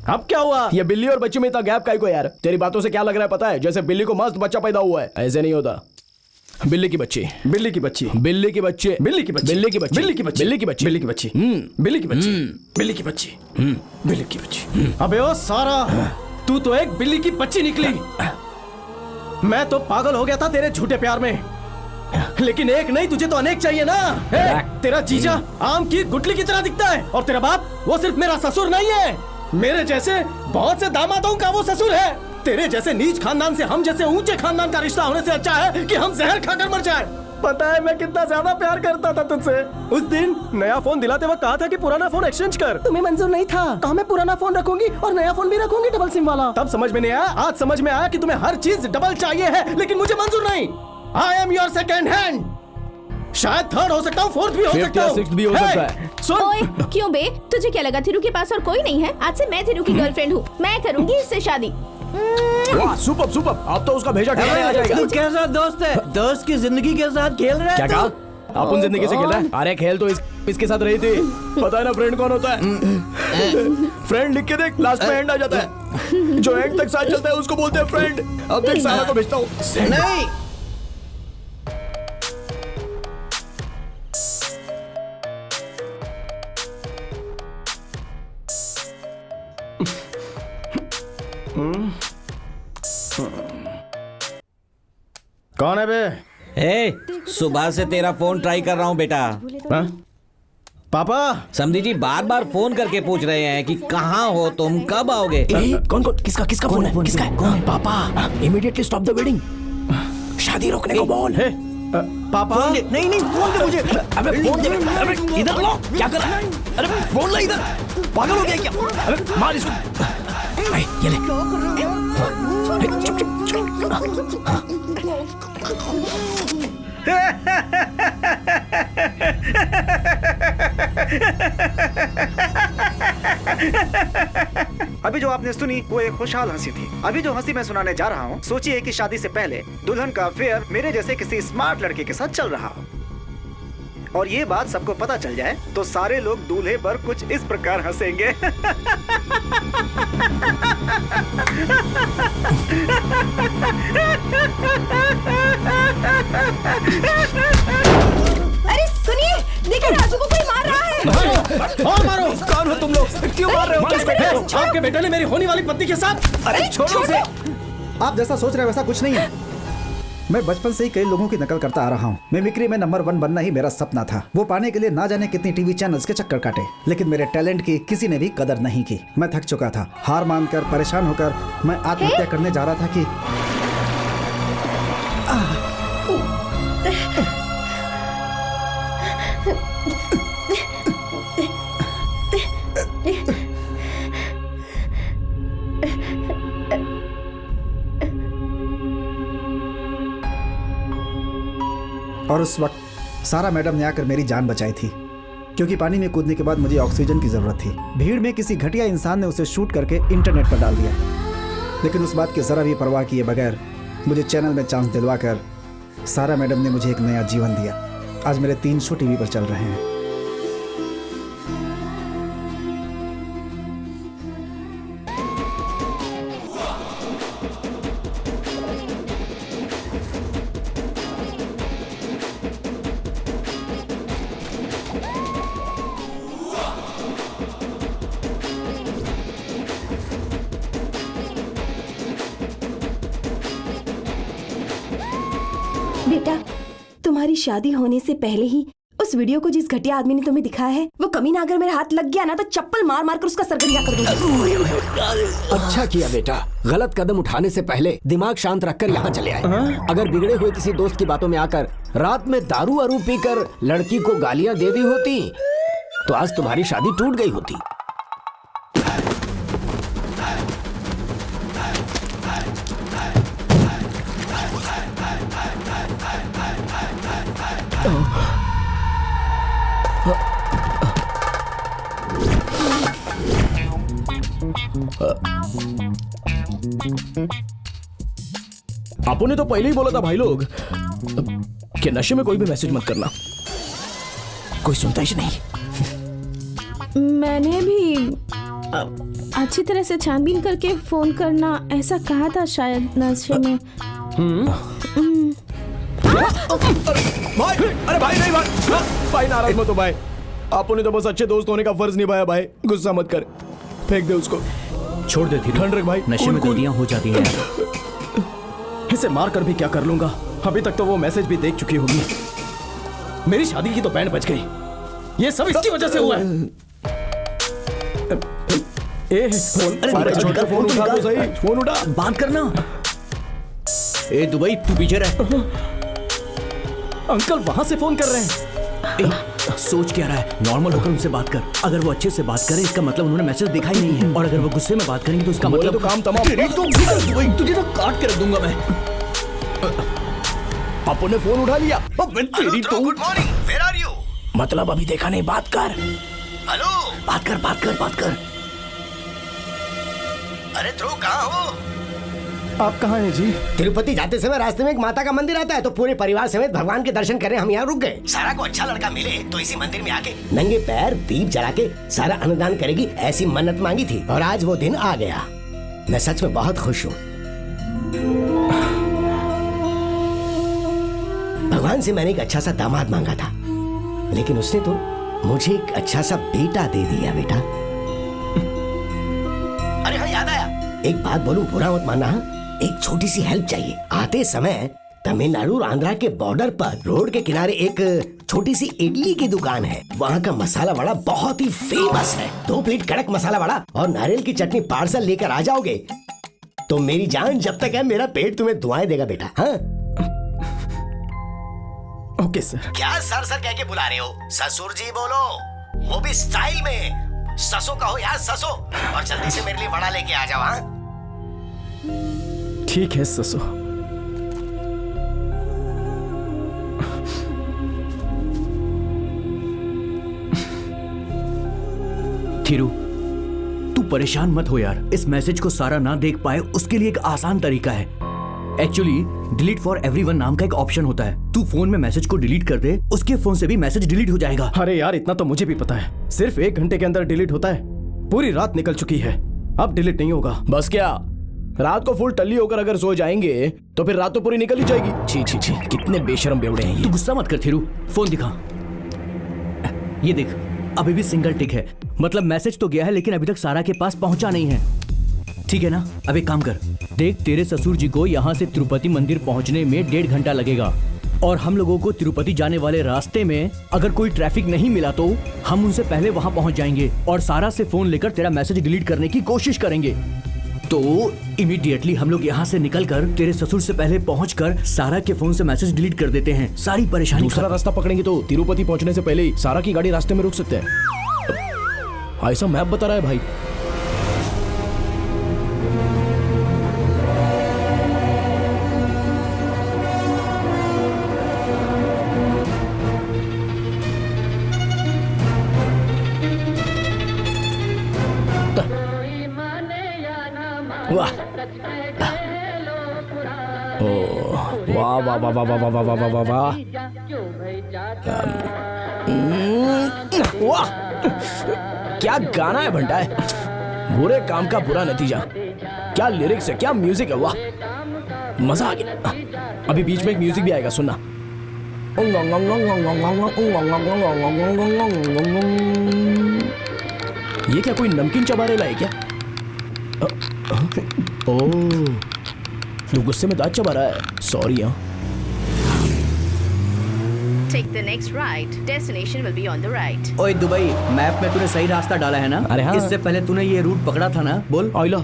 अब क्या हुआ? ये बिल्ली और बच्ची में इतना गैप काहे को यार? तेरी बातों से क्या लग रहा है पता है? जैसे बिल्ली को मस्त बच्चा पैदा हुआ है। ऐसे नहीं होता। बिल्ली की बच्ची, बिल्ली की बच्ची, बिल्ली की बच्ची, बिल्ली की बच्ची, बिल्ली की बच्ची, बिल्ली की बच्ची, बिल्ली की बच्ची, बिल्ली की बच्ची, बिल्ली की बच्ची, बिल्ली की बच्ची, बिल्ली की बच्ची। अबे ओ सारा, तू तो एक बिल्ली की बच्ची निकली। मैं तो पागल हो गया था तेरे झूठे प्यार में, लेकिन एक नहीं, तुझे तो अनेक चाहिए ना। तेरा जीजा आम की गुठली की तरह दिखता है और तेरा बाप वो सिर्फ मेरा ससुर नहीं है, मेरे जैसे बहुत से दामादों का वो ससुर है। तेरे जैसे नीच खानदान से हम जैसे ऊंचे खानदान का रिश्ता होने से अच्छा है कि हम जहर खाकर मर जाए। पता है मैं कितना ज्यादा प्यार करता था तुझसे। उस दिन नया फोन दिलाते वक्त कहा था कि पुराना फोन एक्सचेंज कर, तुम्हें मंजूर नहीं था। कहा मैं पुराना फोन रखूंगी और नया फोन भी रखूंगी डबल सिम वाला। तब समझ में नहीं आया, आज समझ में आया कि तुम्हें हर चीज डबल चाहिए है, लेकिन मुझे मंजूर नहीं। I am your second hand, शायद थर्ड हो सकता हूँ, फोर्थ भी हो सकता हूँ, सिक्स्थ भी हो सकता है। सुन, ओए, क्यों बे? तुझे क्या लगा थिरू के पास और कोई नहीं है? आज से मैं थिरू की गर्लफ्रेंड हूँ, मैं करूंगी इससे शादी। वाह सुपर सुपर, अब तो उसका भेजा ठिकाने आ जाएगा। तू कैसा दोस्त है? दोस्त की जिंदगी के साथ खेल रहा है? क्या कहा? अपन जिंदगी से खेल रहा है? अरे खेल तो इसके साथ रही थी। पता है ना फ्रेंड कौन होता है? फ्रेंड लिख के देख, लास्ट में एंड आ जाता है। जो एंड तक साथ चलता है उसको बोलते हैं फ्रेंड। अब देख सारा को भेजता हूँ। नहीं, कौन है बे? ए, सुबह से तेरा फोन ट्राई कर रहा हूँ बेटा। हाँ? पापा, समधी जी बार बार फोन करके पूछ रहे हैं कि कहाँ हो तुम, कब आओगे? कौन कौन किसका फोन है? किसका है? कौन? पापा, इमीडिएटली स्टॉप द वेडिंग। शादी रोकने को बोल। पापा नहीं नहीं, फोन दे मुझे। अबे फोन दे। अबे इधर लो, क्या कर रहा है? अरे फोन ला इधर, पागल हो गया क्या? अबे मार इसको। ये ले। चुप चुप अभी जो आपने सुनी वो एक खुशहाल हंसी थी। अभी जो हंसी मैं सुनाने जा रहा हूँ, सोचिए कि शादी से पहले दुल्हन का अफेयर मेरे जैसे किसी स्मार्ट लड़के के साथ चल रहा हो और ये बात सबको पता चल जाए तो सारे लोग दूल्हे पर कुछ इस प्रकार हंसेंगे। अरे सुनिए, देखिए राजू को कोई मार रहा है। मारो। कौन हो तुम लोग? क्यों मार रहे हो? आपके बेटे ने मेरी होने वाली पत्नी के साथ। अरे छोड़ो उसे। आप जैसा सोच रहे हैं वैसा कुछ नहीं है। मैं बचपन से ही कई लोगों की नकल करता आ रहा हूँ। मिमिक्री में नंबर 1 बनना ही मेरा सपना था। वो पाने के लिए ना जाने कितनी टीवी चैनल्स के चक्कर काटे, लेकिन मेरे टैलेंट की किसी ने भी कदर नहीं की। मैं थक चुका था। हार मानकर, परेशान होकर मैं आत्महत्या करने जा रहा था कि और उस वक्त सारा मैडम ने आकर मेरी जान बचाई थी, क्योंकि पानी में कूदने के बाद मुझे ऑक्सीजन की जरूरत थी। भीड़ में किसी घटिया इंसान ने उसे शूट करके इंटरनेट पर डाल दिया, लेकिन उस बात की जरा भी परवाह किए बगैर मुझे चैनल में चांस दिलवाकर सारा मैडम ने मुझे एक नया जीवन दिया। आज मेरे 3 शो टीवी पर चल रहे हैं। बेटा, तुम्हारी शादी होने से पहले ही उस वीडियो को जिस घटिया आदमी ने तुम्हें दिखाया है, वो कमीना अगर मेरे हाथ लग गया ना तो चप्पल मार मार कर उसका सरगरिया कर दूंगा। अच्छा किया बेटा, गलत कदम उठाने से पहले दिमाग शांत रखकर यहाँ चले आए। अगर बिगड़े हुए किसी दोस्त की बातों में आकर रात में दारू वारू पीकर लड़की को गालियाँ दे दी होती तो आज तुम्हारी शादी टूट गई होती। आपो ने तो पहले ही बोला था भाई लोग कि नशे में कोई भी मैसेज मत करना। कोई सुनता ही नहीं। मैंने भी अच्छी तरह से छानबीन करके फोन करना ऐसा कहा था शायद नशे में। भाई, अरे भाई नहीं भाई नाराज मत हो भाई। आपो ने तो बस अच्छे दोस्त होने का फर्ज निभाया भाई, गुस्सा मत कर, फेंक दे उसको, छोड़ दे धीरू। ठंड रख भाई, नशे में गलतियां हो जाती हैं। इसे मार कर भी क्या कर लूंगा, अभी तक तो वो मैसेज भी देख चुकी होगी। मेरी शादी की तो बैंड बज गई, ये सब इसकी वजह से हुआ है। फोन उठा तो सही, फोन उठा, बात करना। ए दुबई, तू पीछे रह। अंकल वहां से फोन कर रहे हैं। सोच क्या रहा है? नॉर्मल होकर उनसे बात कर। अगर वो अच्छे से बात करे इसका मतलब उन्होंने मैसेज देखा ही नहीं है, और अगर वो गुस्से में बात करेंगे तो इसका मतलब तो काम तमाम। तुझे तो काट के रख दूंगा मैं। आपो ने फोन उठा लिया। तेरी तो good morning, where are you? मतलब अभी देखा नहीं, बात कर। हेलो, बात कर बात कर बात कर। अरे ध्रुव कहाँ हो? आप कहाँ हैं जी? तिरुपति जाते समय रास्ते में एक माता का मंदिर आता है, तो पूरे परिवार समेत भगवान के दर्शन करने हम यहाँ रुक गए। सारा को अच्छा लड़का मिले तो इसी मंदिर में आके नंगे पैर दीप जला के सारा अन्नदान करेगी, ऐसी मन्नत मांगी थी, और आज वो दिन आ गया। मैं सच में बहुत खुश हूँ। भगवान से मैंने एक अच्छा सा दामाद मांगा था, लेकिन उसने तो मुझे एक अच्छा सा बेटा दे दिया। बेटा, अरे हाँ याद आया, एक बात बोलूं, बुरा मत मानना। एक छोटी सी हेल्प चाहिए। आते समय तमिलनाडु और आंध्रा के बॉर्डर पर रोड के किनारे एक छोटी सी इडली की दुकान है। वहाँ का मसाला वड़ा बहुत ही फेमस है। 2 प्लेट कड़क मसाला वड़ा और नारियल की चटनी पार्सल लेकर आ जाओगे तो मेरी जान जब तक है, मेरा पेट तुम्हें दुआएं देगा बेटा। हाँ, ओके सर। क्या सर सर कह के बुला रहे हो? ससुर जी बोलो, वो भी स्टाइल में। ससो कहो यार, ससो। और जल्दी से मेरे लिए वड़ा लेके आ जाओ। हाँ, ठीक है ससो। थीरू, तू परेशान मत हो यार। इस मैसेज को सारा ना देख पाए उसके लिए एक आसान तरीका है। एक्चुअली डिलीट फॉर एवरीवन नाम का एक ऑप्शन होता है। तू फोन में मैसेज को डिलीट कर दे, उसके फोन से भी मैसेज डिलीट हो जाएगा। अरे यार, इतना तो मुझे भी पता है। सिर्फ 1 घंटे के अंदर डिलीट होता है। पूरी रात निकल चुकी है, अब डिलीट नहीं होगा। बस क्या, रात को फुल टल्ली होकर अगर सो जाएंगे तो फिर रात तो पूरी निकल ही जाएगी। छी छी छी, कितने बेशरम बेवड़े हैं ये। तू गुस्सा मत कर थीरू, फोन दिखा। ये देख, अभी भी सिंगल टिक है, मतलब मैसेज तो गया है लेकिन अभी तक सारा के पास पहुंचा नहीं है। ठीक है ना? अब एक काम कर, देख तेरे ससुर जी को यहाँ से तिरुपति मंदिर पहुँचने में 1.5 घंटा लगेगा, और हम लोगों को तिरुपति जाने वाले रास्ते में अगर कोई ट्रैफिक नहीं मिला तो हम उनसे पहले वहां पहुंच जाएंगे और सारा से फोन लेकर तेरा मैसेज डिलीट करने की कोशिश करेंगे। तो इमीडिएटली हम लोग यहाँ से निकलकर तेरे ससुर से पहले पहुंचकर सारा के फोन से मैसेज डिलीट कर देते हैं। सारी परेशानी। दूसरा रास्ता पकड़ेंगे तो तिरुपति पहुंचने से पहले ही सारा की गाड़ी रास्ते में रुक सकते हैं। ऐसा मैप बता रहा है भाई। वाह वाह वाह वाह वाह वाह वाह वाह वाह वाह वाह वाह, क्या गाना है भंटा है। बुरे काम का बुरा नतीजा। क्या लिरिक्स है, क्या म्यूजिक है, वाह मजा आ गया। अभी बीच में एक म्यूजिक भी आएगा, सुनना। ये क्या कोई नमकीन चबा रहा है क्या? ओह, तू गुस्से में दांत चबा रहा है। सॉरी। हाँ, Take the next right. Destination will be on the right. ओए दुबई, मैप में तूने सही रास्ता डाला है ना? अरे हाँ। इससे पहले तूने ये रूट पकड़ा था ना? बोल। आइला,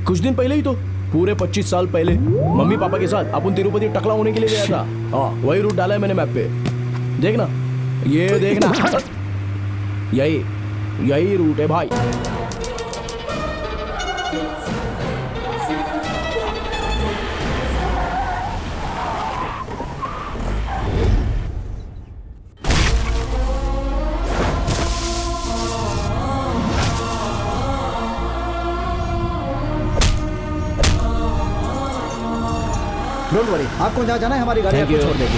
कुछ दिन पहले ही तो, पूरे 25 साल पहले मम्मी पापा के साथ अपन तिरुपति टकला होने के लिए गया था। हाँ, वही रूट डाला है मैंने मैप पे। देखना, ये देखना, यही रूट है भाई। डोंट वरी, आपको जहाँ जाना है हमारी गाड़ी आपको छोड़ देगी।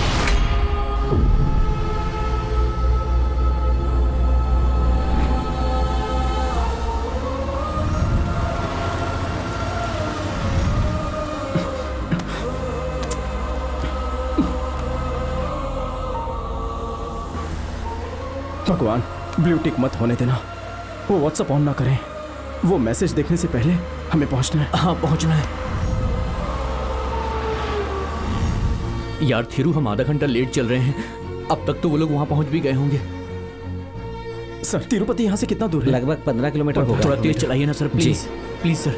भगवान, ब्लू टिक मत होने देना। वो व्हाट्सएप ऑन ना करें। वो मैसेज देखने से पहले हमें पहुंचना है। हाँ, पहुंचना है। यार थिरू, हम आधा घंटा लेट चल रहे हैं। अब तक तो वो लोग वहां पहुंच भी गए होंगे। सर, तिरुपति यहाँ से कितना दूर है? लगभग 15 किलोमीटर होगा। थोड़ा तेज चलाइए ना सर, प्लीज प्लीज सर।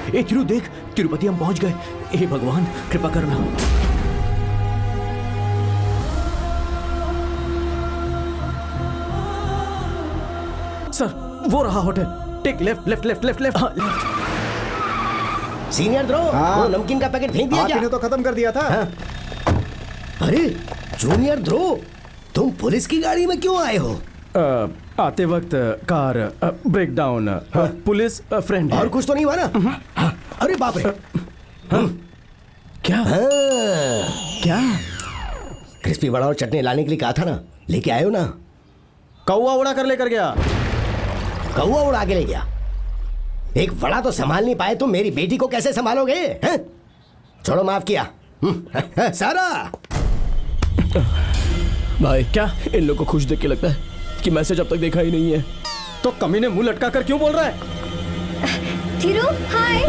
ए थिरू देख, तिरुपति हम पहुंच गए। हे भगवान, कृपा करना। सर, वो रहा hotel. Take left left left left left. Senior द्रो, वो नमकीन का पैकेट फेंक दिया क्या? आपने तो खत्म कर दिया था। हाँ। अरे जूनियर द्रो, तुम पुलिस की गाड़ी में क्यों आए हो? आते वक्त car break down. Police friend और कुछ तो नहीं हुआ ना? अरे बाप रे। क्या? क्या? क्रिस्पी वड़ा और चटनी लाने के लिए कहा था ना, लेके आयो ना? कौवा उड़ा कर लेकर गया। कौवा उड़ा के ले गया? एक वड़ा तो संभाल नहीं पाए, तुम मेरी बेटी को कैसे संभालोगे? हैं? छोड़ो, माफ किया। सारा भाई, क्या इन लोग को खुश देख के लगता है कि मैसेज अब तक देखा ही नहीं है? तो कमीने मुंह लटका कर क्यों बोल रहा है? थिरू, हाय।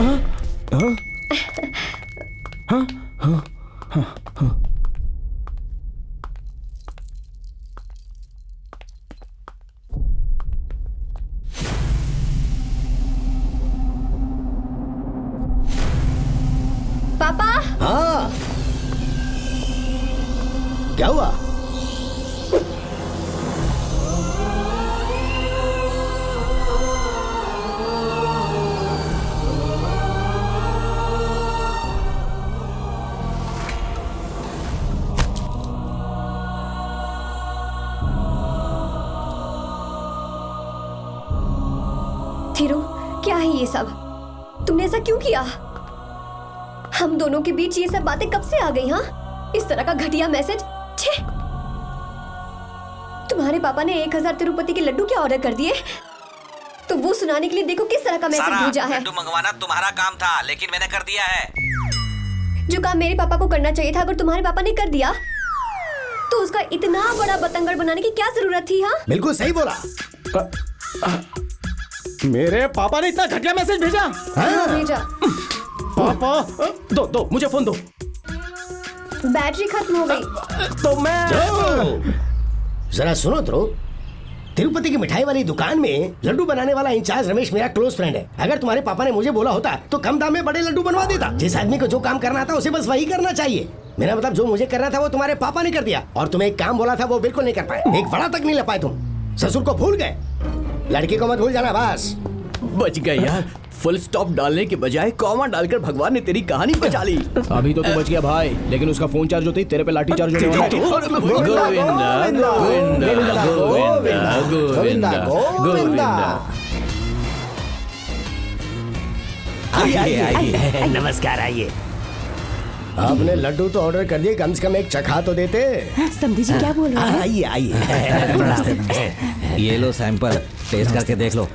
पापा। हाँ, क्या हुआ? थिरू, क्या है ये सब? तुमने ऐसा क्यों किया? हम दोनों के बीच ये सब बातें कब से आ गई? हाँ, इस तरह का घटिया मैसेज। छे! तुम्हारे पापा ने 1000 तिरुपति के लड्डू क्या ऑर्डर कर दिए? तो वो सुनाने के लिए देखो किस तरह का मैसेज भेजा है। लड्डू मंगवाना तुम्हारा काम था, लेकिन मैंने कर दिया है। जो काम मेरे पापा को करना चाहिए था, अगर तुम्हारे पापा ने कर दिया, तो उसका इतना बड़ा बतंगड़ बनाने की क्या जरूरत थी? हाँ, बिल्कुल सही बोला। मेरे पापा ने इतना घटिया मैसेज भेजा? हाँ, भेजा। पापा, दो मुझे फोन दो। बैटरी खत्म हो गई। तो मैं जरा सुनो तो, तिरुपति की मिठाई वाली दुकान में लड्डू बनाने वाला इंचार्ज रमेश मेरा क्लोज फ्रेंड है। अगर तुम्हारे पापा ने मुझे बोला होता तो कम दाम में बड़े लड्डू बनवा देता। जिस आदमी को जो काम करना था उसे बस वही करना चाहिए। मेरा मतलब जो मुझे करना था वो तुम्हारे पापा ने कर दिया, और तुम्हें एक काम बोला था वो बिल्कुल नहीं कर पाए। एक बड़ा तक नहीं ले पाए तुम। ससुर को भूल गए। लड़की को मत भूल जाना बस। बच गए यार। फुल स्टॉप डालने के बजाय कॉमा डालकर भगवान ने तेरी कहानी बचा ली। अभी तो तू बच गया भाई, लेकिन उसका फोन चार्ज होते ही तेरे पे लाठी चार्ज होने वाला है। गोविंदा गोविंदा गोविंदा गोविंदा गोविंदा। आइए, नमस्कार, आइए। आपने लड्डू तो ऑर्डर कर दिए, कम से कम एक चखा तो देते। समझी जी क्या बोल रहे हैं? आइए आइए। ये लो सैंपल, टेस्ट करके देख लो।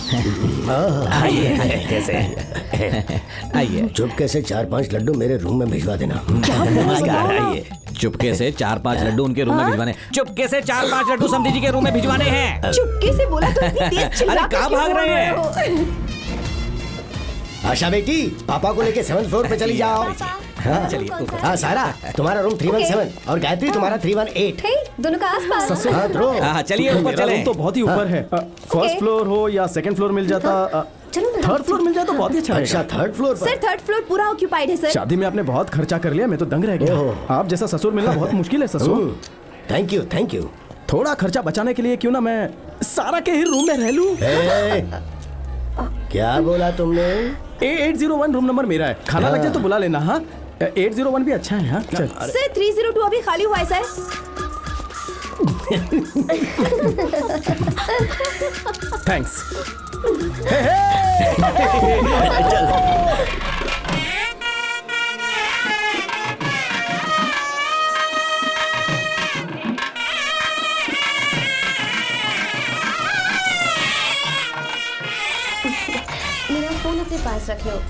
आइए कैसे आइए। चुपके से 4-5 लड्डू मेरे रूम में भिजवा देना। नमस्कार, आइए। चुपके से 4-5 लड्डू उनके रूम में भिजवाने। चुपके से 4-5 लड्डू समधी जी के रूम में भिजवाने हैं। चुपके से बोला तो इतनी तेज चिल्ला अरे कर कहाँ क्यों भाग बोल रहे हैं? हो? आशा बेटी, पापा को लेके 7th फ्लोर पे चली जाओ। हाँ चलिए। हाँ सारा, तुम्हारा रूम 317 और गायत्री तुम्हारा 318। हे, दोनों का आसपास। ससुर। हाँ ध्रुव। हाँ चलिए ऊपर मेरा चले। रूम तो बहुत ही ऊपर है। फर्स्ट फ्लोर हो या सेकंड फ्लोर मिल जाता, थर्ड फ्लोर मिल जाए तो बहुत ही अच्छा अच्छा, रहेगा। 3rd floor sir 3rd floor पूरा ऑक्यूपाइड है सर। शादी में आपने बहुत खर्चा कर लिया, मैं तो दंग रह गया। आप जैसा ससुर मिलना बहुत मुश्किल है ससुर। Thank you thank you. थोड़ा खर्चा बचाने के लिए क्यों ना मैं सारा के ही रूम में रह लूं। क्या बोला तुमने? 801 रूम नंबर मेरा है। खाना लग जाए तो बुला लेना। हाँ 801 भी अच्छा है। हाँ चल। सर 302 अभी खाली हुआ है सर। थैंक्स। मेरा फोन अपने पास रख लो।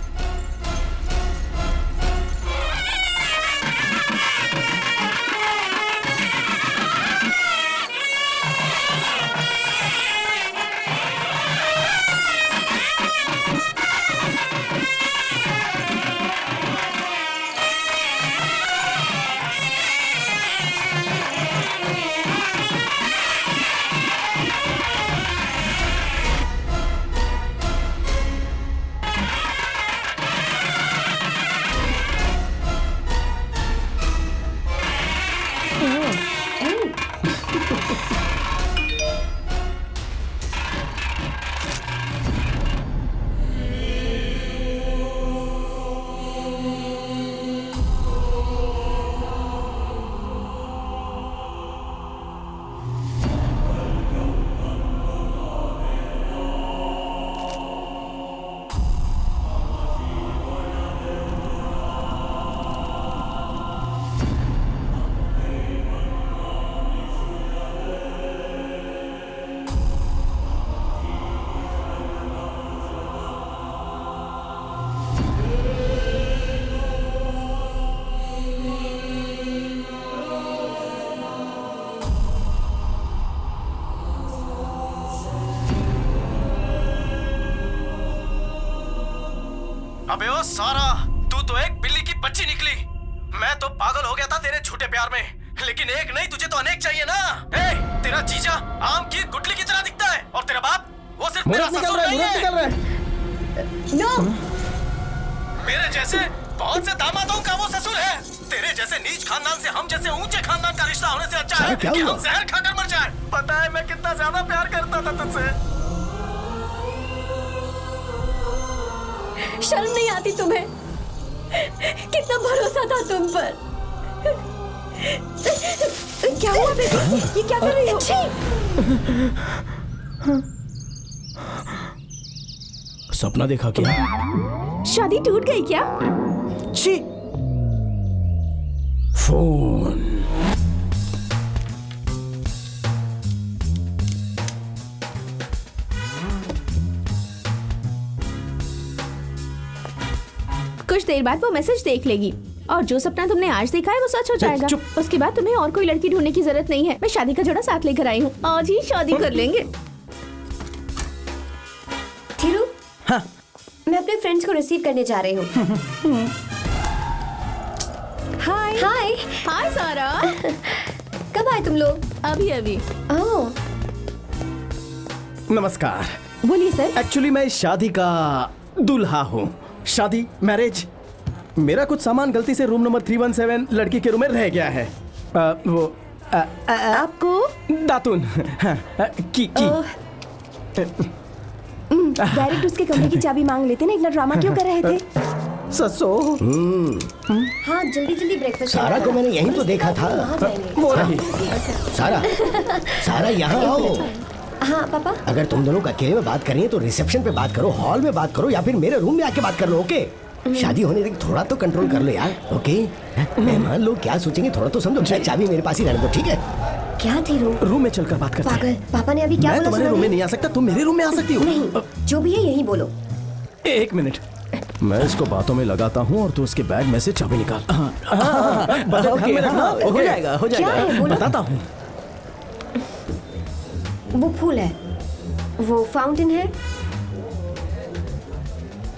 अबे ओ सारा, तू तो एक बिल्ली की बच्ची निकली। मैं तो पागल हो गया था तेरे झूठे प्यार में, लेकिन एक नहीं तुझे तो अनेक चाहिए ना। ए, तेरा जीजा आम की गुठली की तरह दिखता है और तेरा बाप वो सिर्फ मेरा ससुर नहीं है। नो। मेरे जैसे बहुत से दामादों का वो ससुर है। तेरे जैसे नीच खानदान से हम जैसे ऊंचे खानदान का रिश्ता होने से अच्छा है कि हम जहर खाकर मर जाए। पता है मैं कितना ज्यादा प्यार करता था तुझसे। शर्म नहीं आती तुम्हें? कितना भरोसा था तुम पर। क्या हुआ बेबी? ये क्या कर रही हो? सपना देखा क्या? शादी टूट गई क्या? छी। फोन। कुछ देर बाद वो मैसेज देख लेगी और जो सपना तुमने आज देखा है वो सच हो जाएगा। उसके बाद तुम्हें और कोई लड़की ढूंढने की जरूरत नहीं है। मैं शादी का जोड़ा साथ लेकर आई हूँ, आज ही शादी कर लेंगे। थीरू, हाँ, मैं अपने फ्रेंड्स को रिसीव करने जा रही हूँ। हाय हाय हाय सारा। कब आए तुम लोग? अभी अभी। ओह, नमस्कार। बोलिए सर। एक्चुअली मैं शादी का दूल्हा हूँ। शादी मैरिज, मेरा कुछ सामान गलती से रूम नंबर 317 लड़की के रूम में रह गया है। आपको दातुन की डायरेक्ट उसके कमरे की चाबी मांग लेते ना, इतना ड्रामा क्यों कर रहे थे? ससो। हाँ जल्दी जल्दी ब्रेकफास्ट। सारा को मैंने यहीं तो देखा था। वो रही। सारा, सारा यहाँ आओ। हाँ पापा। अगर तुम दोनों अकेले में बात करें तो रिसेप्शन पे बात करो, हॉल में बात करो या फिर मेरे रूम में आके बात कर लो। ओके, शादी होने तक थोड़ा तो कंट्रोल कर लो यार। ओके, मेहमान लोग क्या सोचेंगे थोड़ा तो समझो। चाबी मेरे पास ही रहने दो, ठीक है? क्या थीरू? रूम में चलकर बात करते हैं। पागल, पापा ने अभी क्या मैं बोला? तुम्हारे रूम में नहीं आ सकता, तुम मेरे रूम में आ सकती हो। नहीं, जो भी है यही बोलो। एक मिनट, मैं इसको बातों में लगाता हूँ और तू उसके बैग में से चाबी निकाल। ध्यान में रखना। हो जाएगा, हो क्या है? बोलो। बताता हूँ। वो फूल है, वो फाउंटेन है,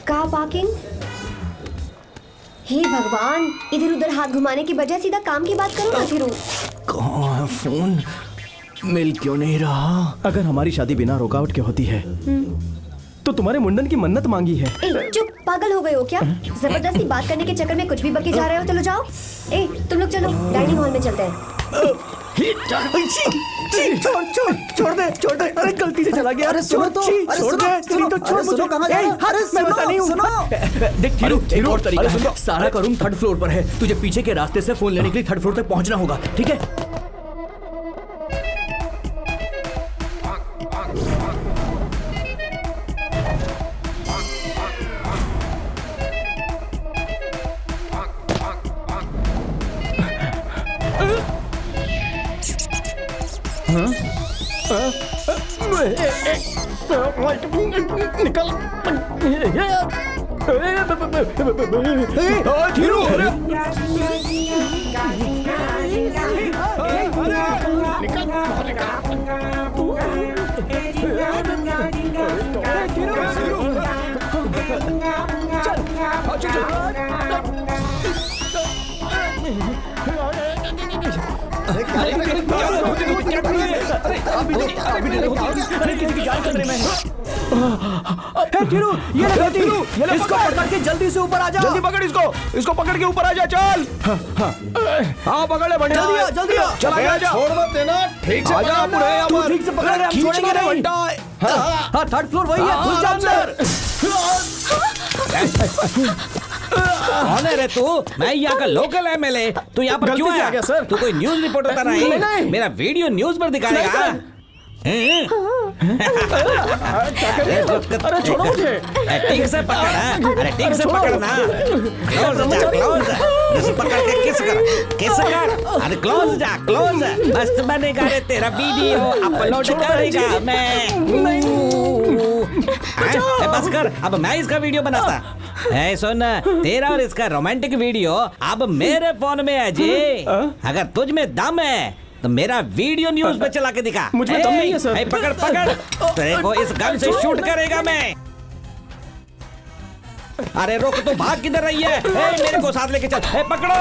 कार पार्किंग। हे भगवान, इधर उधर हाथ घुमाने की बजाय सीधा काम की बात करो ना थीरू। कहाँ है फोन? मिल क्यों नहीं रहा? अगर हमारी शादी बिना रुकावट के होती है तो तुम्हारे मुंडन की मन्नत मांगी है। ए, चुप, पागल हो गए हो क्या? जबरदस्ती बात करने के चक्कर में कुछ भी बके जा रहे हो। चलो जाओ। ए, तुम लोग चलो, डाइनिंग हॉल में चलते हैं। छोड़ दे। अरे गलती से चला गया। अरे सुनो तो, छोड़ दे। छोड़ मुझे। कहाँ जा रहे हो? अरे मैं वैसा नहीं हूँ। देख थीरू, और तरीका है। सारा का रूम 3rd फ्लोर पर है। तुझे पीछे के रास्ते से फोन लेने के लिए 3rd फ्लोर तक पहुंचना होगा, ठीक है? निकल। इसको पकड़ के जल्दी से ऊपर आ जा। जल्दी पकड़ इसको पकड़ के ऊपर आ जा। चल। हाँ पकड़ ले बंटा। जल्दी आ। चला जा। छोड़ मत देना, ठीक से आजा, पकड़ना। पूरे यहाँ पर। ठीक से पकड़ रहे, हम छोड़ेंगे नहीं। बंटा। हाँ 3rd फ्लोर वही है। घुस जा अंदर। कौन है रे तू? मैं यहाँ का लोकल एमएलए। तू यहाँ पर क्यों आया? सर, तू कोई न्यूज रिपोर्टर तो नहीं? मेरा वीडियो न्यूज पर दिखाएगा? अरे छोड़ो मुझे। ठीक से पकड़। अरे ठीक से पकड़ना। क्लोज पकड़ के किस कर। अरे क्लोज जा, क्लोज। मस्त बनेगा रे तेरा वीडियो, अपलोड करेगा मैं। बस कर, अब मैं इसका वीडियो बनाता। है सुन, तेरा और इसका रोमांटिक वीडियो अब मेरे फोन में है जी। अगर तुझ में दम है तो मेरा वीडियो न्यूज पे चला के दिखा। मुझ में दम नहीं है सर। पकड़। तेरे को इस गन से शूट करेगा मैं। अरे रुक, तू भाग किधर रही है? मेरे को साथ लेके चल। पकड़ो।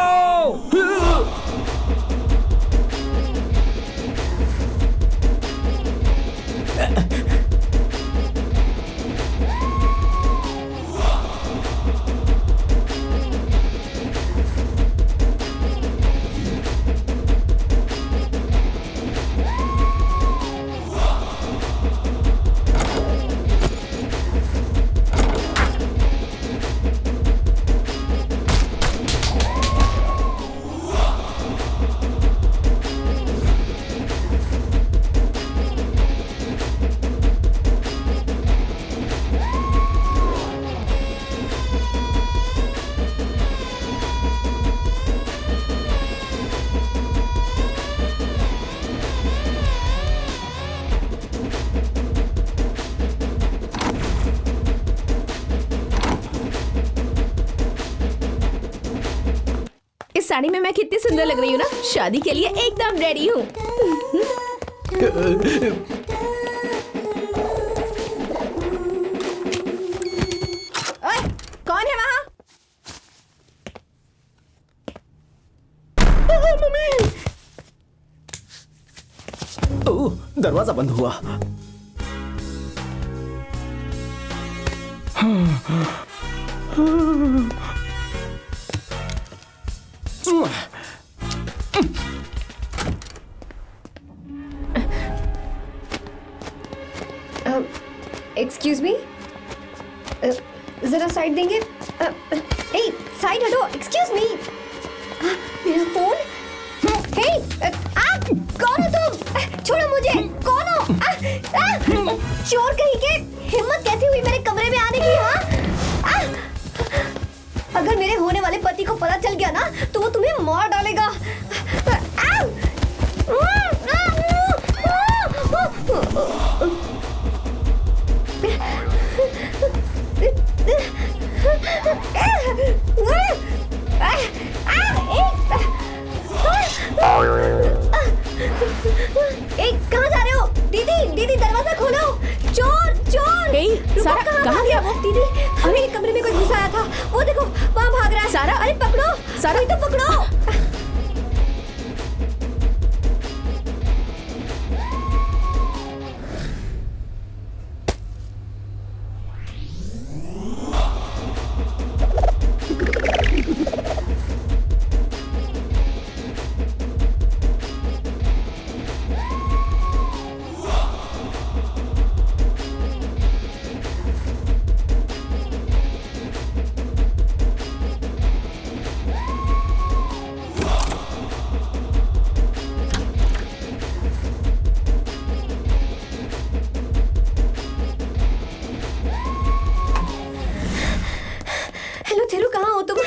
इस साड़ी में मैं कितनी सुंदर लग रही हूँ ना। शादी के लिए एकदम रेडी हूँ। कौन है वहाँ? मम्मी। ओह, दरवाजा बंद हुआ। एक्सक्यूज मी, जरा साइड देंगे? ए, साइड हटो। एक्सक्यूज मी, मेरा फोन। हे, कौन हो तुम? छोड़ो मुझे। कौन हो? चोर कहीं के। हिम्मत कैसी हुई मेरे कमरे में आने की? हाँ, अगर मेरे होने वाले पति को पता चल गया ना तो वो तुम्हें मार डालेगा। सारा इधर पकड़ो।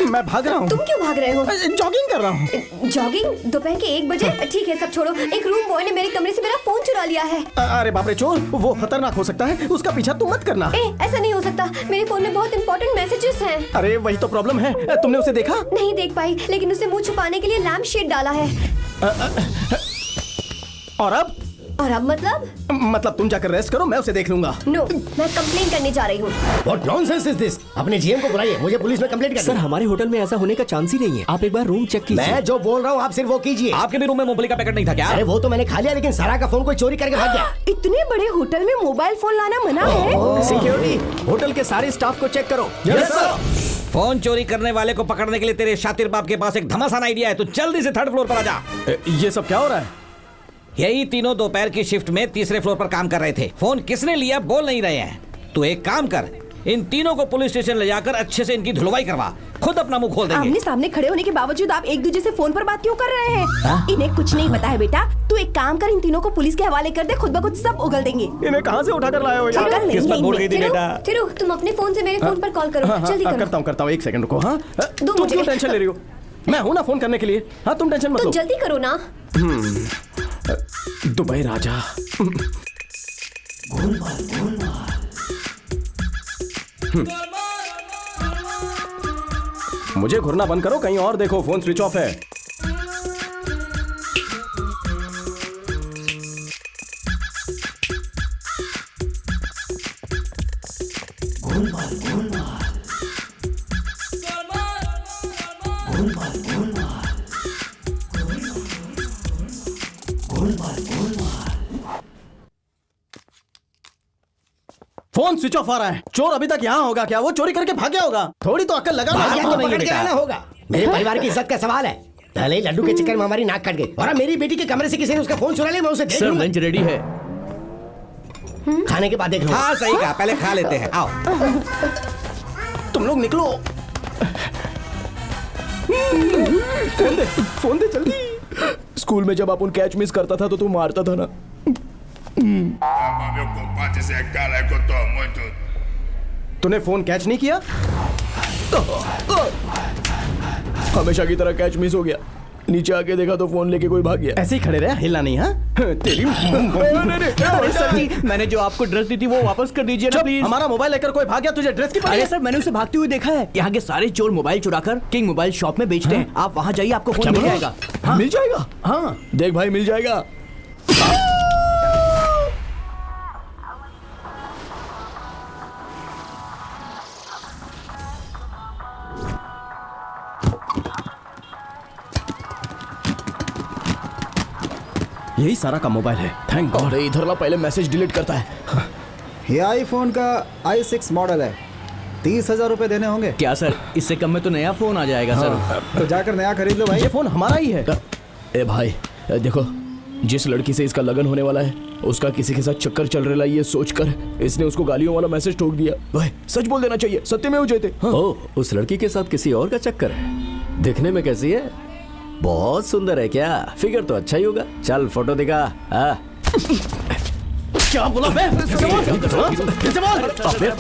मैं भाग रहा हूँ। तुम क्यों भाग रहे हो? जॉगिंग कर रहा हूँ। जॉगिंग दोपहर के 1 बजे? ठीक है सब छोड़ो। एक रूम बॉय ने मेरे कमरे से मेरा फोन चुरा लिया है। अरे बाप रे चोर, वो खतरनाक हो सकता है, उसका पीछा तुम मत करना। ऐसा नहीं हो सकता, मेरे फोन में बहुत इंपॉर्टेंट मैसेजेस हैं। अरे वही तो प्रॉब्लम है, तुमने उसे देखा? नहीं देख पाई, लेकिन उसे मुंह छुपाने के लिए लैम्प शेड डाला है। और अब मतलब तुम जाकर रेस्ट करो, मैं उसे देख लूंगा। नो, मैं कंप्लेन करने जा रही हूँ। What nonsense is this? अपने जीएम को बुलाइए, मुझे पुलिस में कंप्लेंट करनी है। सर हमारे होटल में ऐसा होने का चांस ही नहीं है, आप एक बार रूम चेक कीजिए। मैं जो बोल रहा हूँ आप सिर्फ वो कीजिए। आपके भी रूम में मूंगफली का पैकेट नहीं था क्या? अरे वो तो मैंने खा लिया, लेकिन सारा का फोन कोई चोरी करके भाग गया। इतने बड़े होटल में मोबाइल फोन लाना मना है? सिक्योरिटी, होटल के सारे स्टाफ को चेक करो। Yes sir. फोन चोरी करने वाले को पकड़ने के लिए तेरे शातिर बाप के पास एक धमासान आइडिया है, तो जल्दी से 3rd फ्लोर पर आ जा। ये सब क्या हो रहा है? यही तीनों दोपहर की शिफ्ट में 3रे फ्लोर पर काम कर रहे थे। फोन किसने लिया बोल नहीं रहे हैं। तू एक काम कर, इन तीनों को पुलिस स्टेशन ले जाकर अच्छे से इनकी धुलवाई करवा, खुद अपना मुंह खोल देंगे। आमने सामने खड़े होने के बावजूद आप एक दूसरे से फोन पर बात क्यों कर रहे हैं? इन्हें कुछ नहीं पता है बेटा। तू एक काम कर, इन तीनों को पुलिस के हवाले कर दे, खुद ब खुद सब उगल देंगे। इन्हें कहाँ से उठा कर लाए हो यार? किस्मत बोल गई थी बेटा। थिरू, तुम अपने फोन से मेरे फोन पर कॉल करो, जल्दी करो। करता हूँ 1 सेकंड रुको। हाँ तुम क्यों टेंशन ले रही हो? मैं हूँ ना फोन करने के लिए। हाँ तुम टेंशन मत लो। जल्दी करो ना। दुबई राजा। मुझे घूरना बंद करो, कहीं और देखो, फोन स्विच ऑफ है। फोन स्विच ऑफ आ रहा है। चोर अभी तक यहाँ होगा क्या? वो चोरी करके भाग गया होगा। थोड़ी तो अक्ल लगा। पकड़ के आना होगा। मेरे परिवार की इज्जत का सवाल है। पहले ही लड्डू के चक्कर में हमारी नाक कट गई, और अब मेरी बेटी के कमरे से किसी ने उसका फोन चुरा लिया। मैं उसे देख लूंगा। लंच रेडी है, खाने के बाद देख लूंगा। हाँ सही कहा, पहले खा लेते हैं। आओ तुम लोग निकलो। फोन दे जल्दी। स्कूल में जब अपन कैच मिस करता था तो तू मारता था ना। तूने फोन कैच नहीं किया? हमेशा की तरह कैच मिस हो गया। नीचे आके देखा तो फोन लेके कोई भाग गया। ऐसे ही खड़े रहे, हिलना नहीं। हाँ तेरी सर जी, मैंने जो आपको ड्रेस दी थी वो वापस कर दीजिए ना प्लीज। हमारा मोबाइल लेकर कोई भाग गया, तुझे ड्रेस की पड़ी? अरे सर, मैंने उसे भागते हुए देखा है। यहाँ के सारे चोर मोबाइल चुराकर किंग मोबाइल शॉप में बेचते हैं। आप वहाँ जाइए, आपको फोन मिल जाएगा। मिल जाएगा? हाँ देख भाई, मिल जाएगा। यही सारा का मोबाइल है। Thank God. अरे इधर ला, पहले मैसेज डिलीट करता है। ये आईफोन का i6 मॉडल है। 30,000 रुपए देने होंगे। क्या सर, इससे कम में तो नया फोन आ जाएगा। सर तो जाकर नया खरीद लो भाई। ये फोन हमारा ही है। ए भाई देखो, जिस लड़की से इसका लगन होने वाला है उसका किसी के साथ चक्कर चल रहा है, ये सोचकर इसने उसको गालियों वाला मैसेज ठोक दिया। भाई सच बोल देना चाहिए, सत्य में जयते। ओह, उस लड़की के साथ किसी और का चक्कर है। दिखने में कैसी है? बहुत सुंदर है क्या? फिगर तो अच्छा ही होगा। चल फोटो दिखा। क्या बोला बे?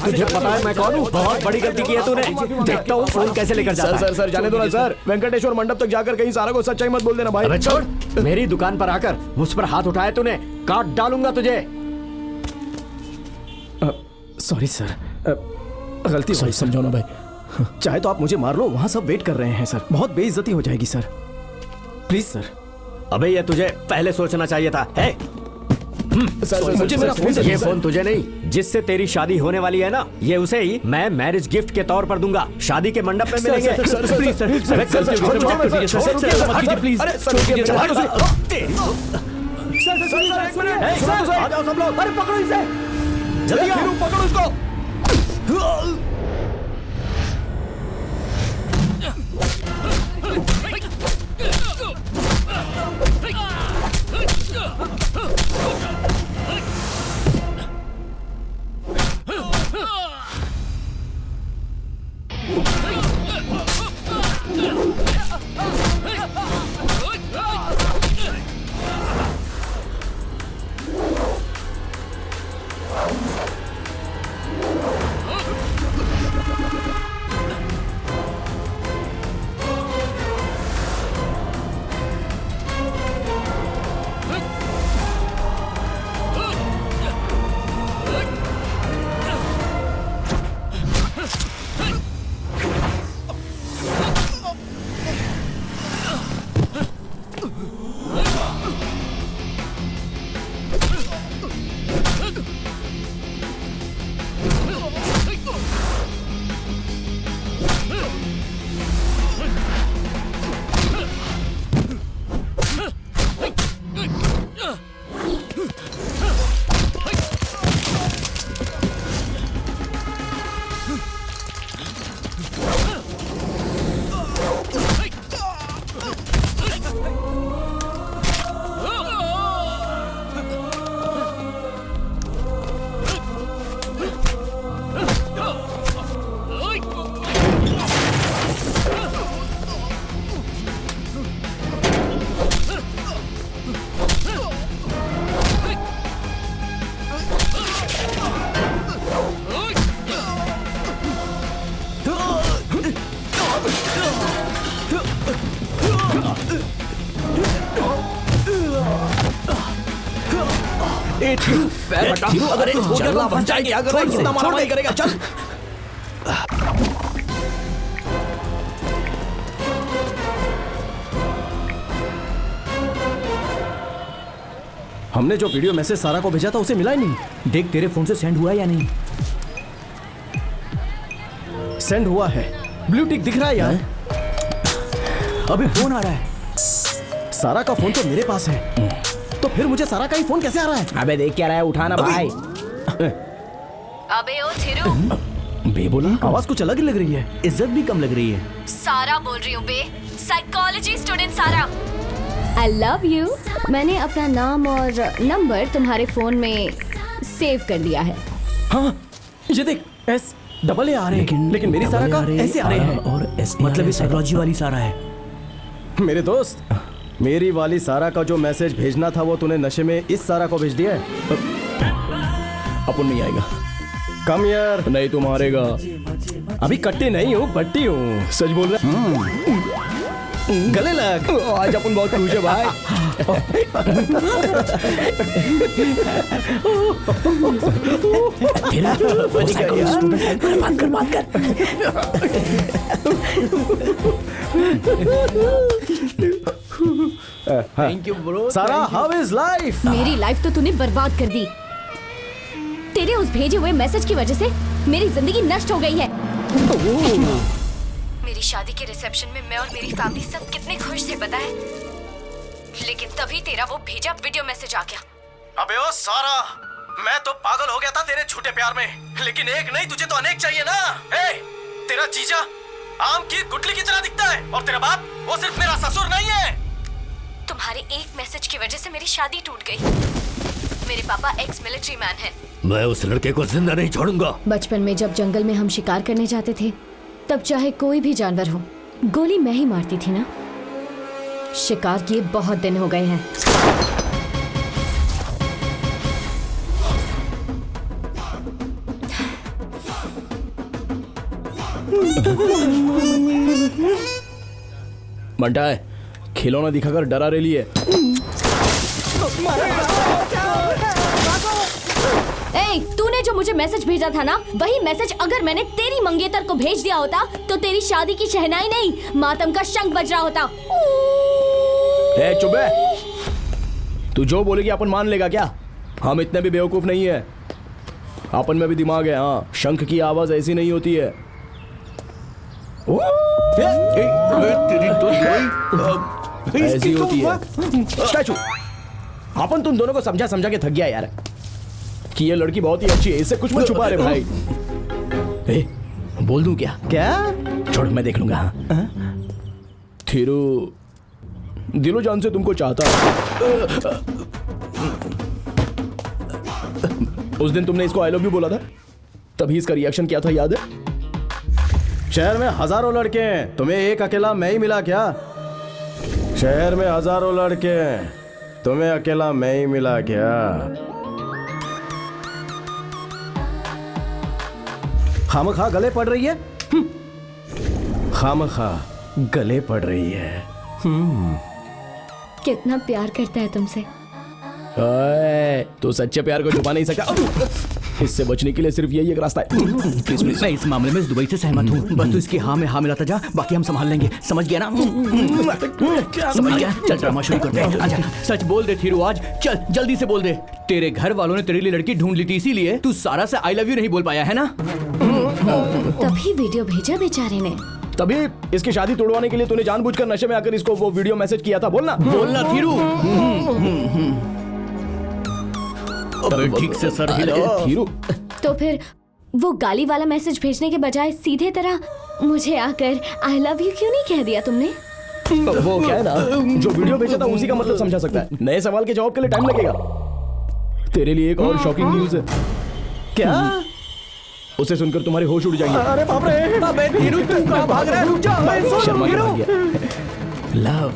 तुझे पता है मैं कौन हूँ? बहुत बड़ी गलती की है तूने। देखता हूँ फोन कैसे लेकर जाता है। सर जाने दो ना सर। वेंकटेश्वर मंडप तक जाकर कहीं सारा को सच्चाई मत बोल देना भाई। अबे छोड़, मेरी दुकान पर आकर मुझ पर हाथ उठाया तूने, काट डालूंगा तुझे। सॉरी सर, गलती सही समझो ना भाई। चाहे तो आप मुझे मार लो, वहाँ सब वेट कर रहे हैं सर। बहुत बेइज्जती हो जाएगी सर, प्लीज सर। अबे ये तुझे पहले सोचना चाहिए था। मुझे मेरा फोन ये फोन तुझे नहीं, जिससे तेरी शादी होने वाली है ना, ये उसे ही मैं मैरिज गिफ्ट के तौर पर दूंगा। शादी के मंडप में मिलेंगे। आ जाओ सब लोग। अरे पकड़ो इसे, जल्दी आओ, पकड़ो इसको। अगर चलना बन जाएगी, अगर इतना मारा करेगा, चल। हमने जो वीडियो मैसेज सारा को भेजा था उसे मिला ही नहीं। देख तेरे फोन से सेंड हुआ या नहीं? सेंड हुआ है, ब्लू टिक दिख रहा है यार। अभी फोन आ रहा है। सारा का फोन तो मेरे पास है, तो फिर मुझे सारा का ही फोन कैसे आ रहा है? अबे देख क्या रहा है, उठाना भाई। अबे ओ थिरू, बे बोला, आवाज कुछ अलग ही लग रही है, इज्जत भी कम लग रही है। सारा बोल रही हूँ बे, साइकोलॉजी स्टूडेंट सारा। I love you. मैंने अपना नाम और नंबर तुम्हारे फोन में सेव कर दिया है। हाँ, ये देख एस डबल ए आ रहे हैं, लेकिन मेरी सारा का ऐसे आ रहे हैं। और एस मतलब ये साइकोलॉजी वाली सारा है। मेरे दोस्त, मेरी वाली सारा का जो मैसेज भेजना था वो तूने नशे में इस सारा को भेज दिया है। अपन नहीं आएगा। कम यार। नहीं तुम हारेगा। अभी कट्टी नहीं हूँ, बट्टी हूँ। सच बोल रहा। गले लग। आज अपन बहुत खुश है भाई। बात कर। Thank you bro. सारा, हाउ इज लाइफ? मेरी लाइफ तो तूने बर्बाद कर दी। तेरे उस भेजे हुए मैसेज की वजह से मेरी जिंदगी नष्ट हो गई है। मेरी शादी के रिसेप्शन में मैं और मेरी फैमिली सब कितने खुश थे पता है, लेकिन तभी तेरा वो भेजा वीडियो मैसेज आ गया। अबे ओ सारा, मैं तो पागल हो गया था तेरे झूठे प्यार में, लेकिन एक नहीं तुझे तो अनेक चाहिए ना। ए, तेरा जीजा आम की गुठली की तरह दिखता है, और तेरा बाप वो सिर्फ मेरा ससुर नहीं है। तुम्हारे एक मैसेज की वजह से मेरी शादी टूट गई। मेरे पापा एक्स मिलिट्री मैन हैं। मैं उस लड़के को जिंदा नहीं छोड़ूंगा। बचपन में जब जंगल में हम शिकार करने जाते थे, तब चाहे कोई भी जानवर हो, गोली मैं ही मारती थी ना। शिकार किए बहुत दिन हो गए हैं। बंटा है, खिलौना दिखाकर डरा रही है। ए, तूने जो मुझे मैसेज भेजा था ना, वही मैसेज अगर मैंने तेरी मंगेतर को भेज दिया होता तो तेरी शादी की शहनाई नहीं, मातम का शंख बज रहा होता। ए, चुप है। तू जो बोलेगी अपन मान लेगा क्या? हम इतने भी बेवकूफ नहीं है, अपन में भी दिमाग है। हाँ, शंख की आवाज ऐसी नहीं होती है। ऐसी होती है। स्टैचू, अपन तुम दोनों को समझा समझा के थक गया यार कि ये लड़की बहुत ही अच्छी है, इससे कुछ मत छुपा रहे भाई। ए, बोल दूं क्या? छोड़, मैं देख लूंगा। थिरू दिलो जान से तुमको चाहता है। उस दिन तुमने इसको आई लव यू बोला था, तभी इसका रिएक्शन क्या था याद है? शहर में हजारों लड़के हैं, तुम्हें एक अकेला मैं ही मिला क्या? शहर में हजारों लड़के हैं, तुम्हें अकेला मैं ही मिला क्या? खामखा गले पड़ रही है, खामखा गले पड़ रही है। कितना प्यार करता है तुमसे। तो सच्चे प्यार को छुपा नहीं सकता। इससे बचने के लिए सिर्फ यही एक रास्ता है। प्लीज प्लीज, मैं इस मामले में दुबई से सहमत हूँ। बस तू इसकी हाँ में हाँ मिलाता जा, बाकी हम संभाल लेंगे। समझ गया ना? समझ गया। चल ड्रामा शुरू करते हैं। आजा, सच बोल दे थिरू आज, चल जल्दी से बोल दे। तेरे घर वालों ने तेरे लिए लड़की ढूंढ ली थी, इसीलिए तू सारा से आई लव यू नहीं बोल पाया है ना? तभी वीडियो भेजा बेचारे ने। तभी इसकी शादी तोड़वाने के लिए तूने जानबूझकर नशे में आकर इसको वो वीडियो मैसेज किया था। बोलना बोलना थिरू। ठीक से सर थिरू। तो फिर वो गाली वाला मैसेज भेजने के बजाय सीधे तरह मुझे आकर आई लव यू क्यों नहीं कह दिया तुमने? वो क्या है ना, जो वीडियो भेजा था उसी का मतलब समझा सकता है। नए सवाल के जवाब के लिए टाइम लगेगा। तेरे लिए एक और शॉकिंग न्यूज है। क्या? उसे सुनकर तुम्हारे होश उड़ जाएंगे। अरे बाप रे! अबे हीरो, तू कहां भाग रहा है? रुक जा। शर्मा गया। Love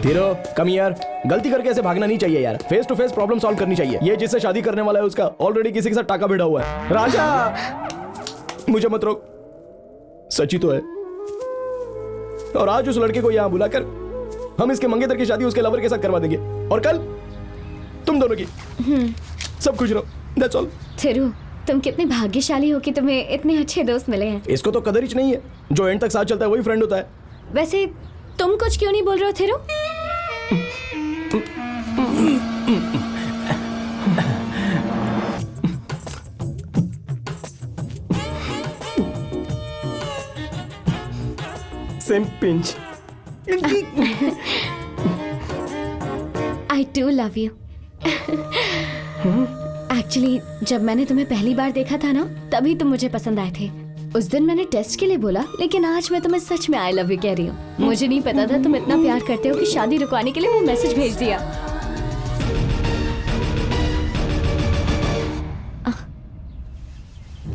hero, come here. गलती करके ऐसे भागना नहीं चाहिए यार। Face to face problem solve करनी चाहिए। ये जिससे शादी करने वाला है उसका ऑलरेडी किसी के साथ टाका भिड़ा हुआ है। राजा, मुझे मत रोक, सच्ची तो है। और आज उस लड़के को यहां बुलाकर हम इसके मंगेतर की शादी उसके लवर के साथ करवा देंगे, और कल तुम दोनों की। सब खुश रहो, दैट्स ऑल। थिरू, तुम कितने भाग्यशाली हो कि तुम्हें इतने अच्छे दोस्त मिले हैं। इसको तो कदर ही नहीं है, जो एंड तक साथ चलता है वही फ्रेंड होता है। वैसे तुम कुछ क्यों नहीं बोल रहे हो Thiru? Same pinch. I do love you. Actually जब मैंने तुम्हें पहली बार देखा था ना, तभी तुम मुझे पसंद आए थे। उस दिन मैंने टेस्ट के लिए बोला, लेकिन आज मैं तुम्हें सच में आई लव यू कह रही हूँ। मुझे नहीं पता था तुम इतना प्यार करते हो कि शादी रुकवाने के लिए वो मैसेज भेज दिया।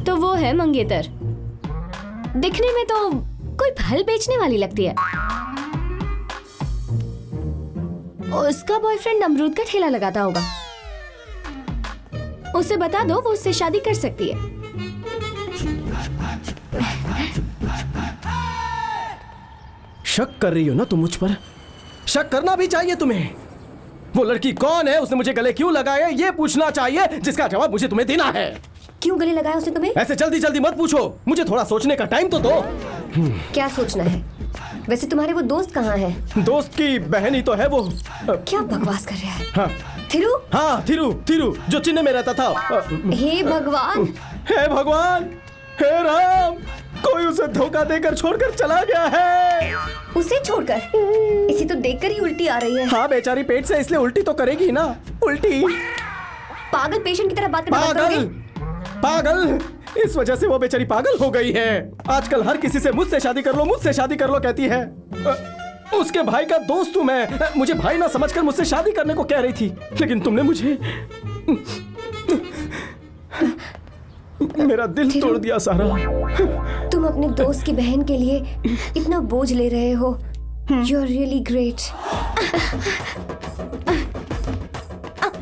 तो वो है मंगेतर। दिखने में तो कोई फल बेचने वाली लगती है। उसका बॉयफ्रेंड अमरूद का ठेला लगाता होगा। उसे बता दो, वो उससे शादी कर सकती है। शक कर रही हो ना तुम मुझ पर? शक करना भी चाहिए तुम्हें। वो लड़की कौन है, उसने मुझे गले क्यों लगाया, ये पूछना चाहिए, जिसका जवाब मुझे तुम्हें देना है। क्यों गले लगाया उसने तुम्हें? ऐसे जल्दी जल्दी मत पूछो, मुझे थोड़ा सोचने का टाइम तो दो। क्या सोचना है? वैसे तुम्हारे वो दोस्त कहाँ हैं? दोस्त की बहन ही तो है वो। क्या बकवास कर रहा है? हाँ। थिरू? हाँ, थिरू, थिरू जो चेन्नई में रहता था। हे भगवान! हे भगवान! हे राम! कोई उसे धोखा देकर छोड़कर चला गया है। उसे छोड़कर? इसे तो देखकर ही उल्टी आ रही है। हाँ, बेचारी पेट से, इसलिए उल्टी तो करेगी ना। उल्टी। पागल पेशेंट की तरह बात करना बंद करोगे? पागल, इस वजह से वो बेचारी पागल हो गई है। आजकल हर किसी से मुझसे शादी कर लो, मुझसे शादी कर लो कहती है। उसके भाई का दोस्त हूं मैं, मुझे भाई ना समझकर मुझसे शादी करने को कह रही थी, लेकिन तुमने मुझे मेरा दिल तोड़ दिया सारा। तुम अपने दोस्त की बहन के लिए इतना बोझ ले रहे हो। You are really great.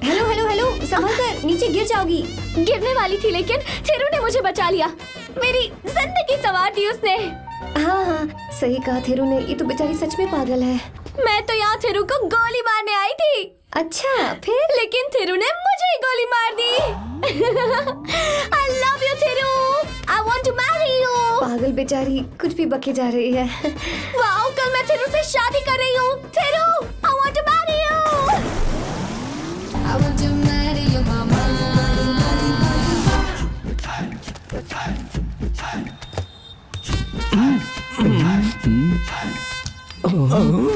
Hello hello hello, संभल कर, नीचे गिर जाओगी। गिरने वाली थी, लेकिन थिरू ने मुझे बचा लिया। मेरी जिंदगी संवार दी उसने। हाँ हाँ, सही कहा थिरू ने। ये तो बेचारी सच में पागल है। मैं तो यहाँ थिरू को गोली मारने आई थी। अच्छा, फिर? लेकिन थिरू ने मुझे ही गोली मार दी। I love you, Thiru. I want to marry you। पागल बेचारी कुछ भी बके जा रही है। वाओ, कल मैं थिरू से शादी कर रही हूँ। Thiru, I want to marry you।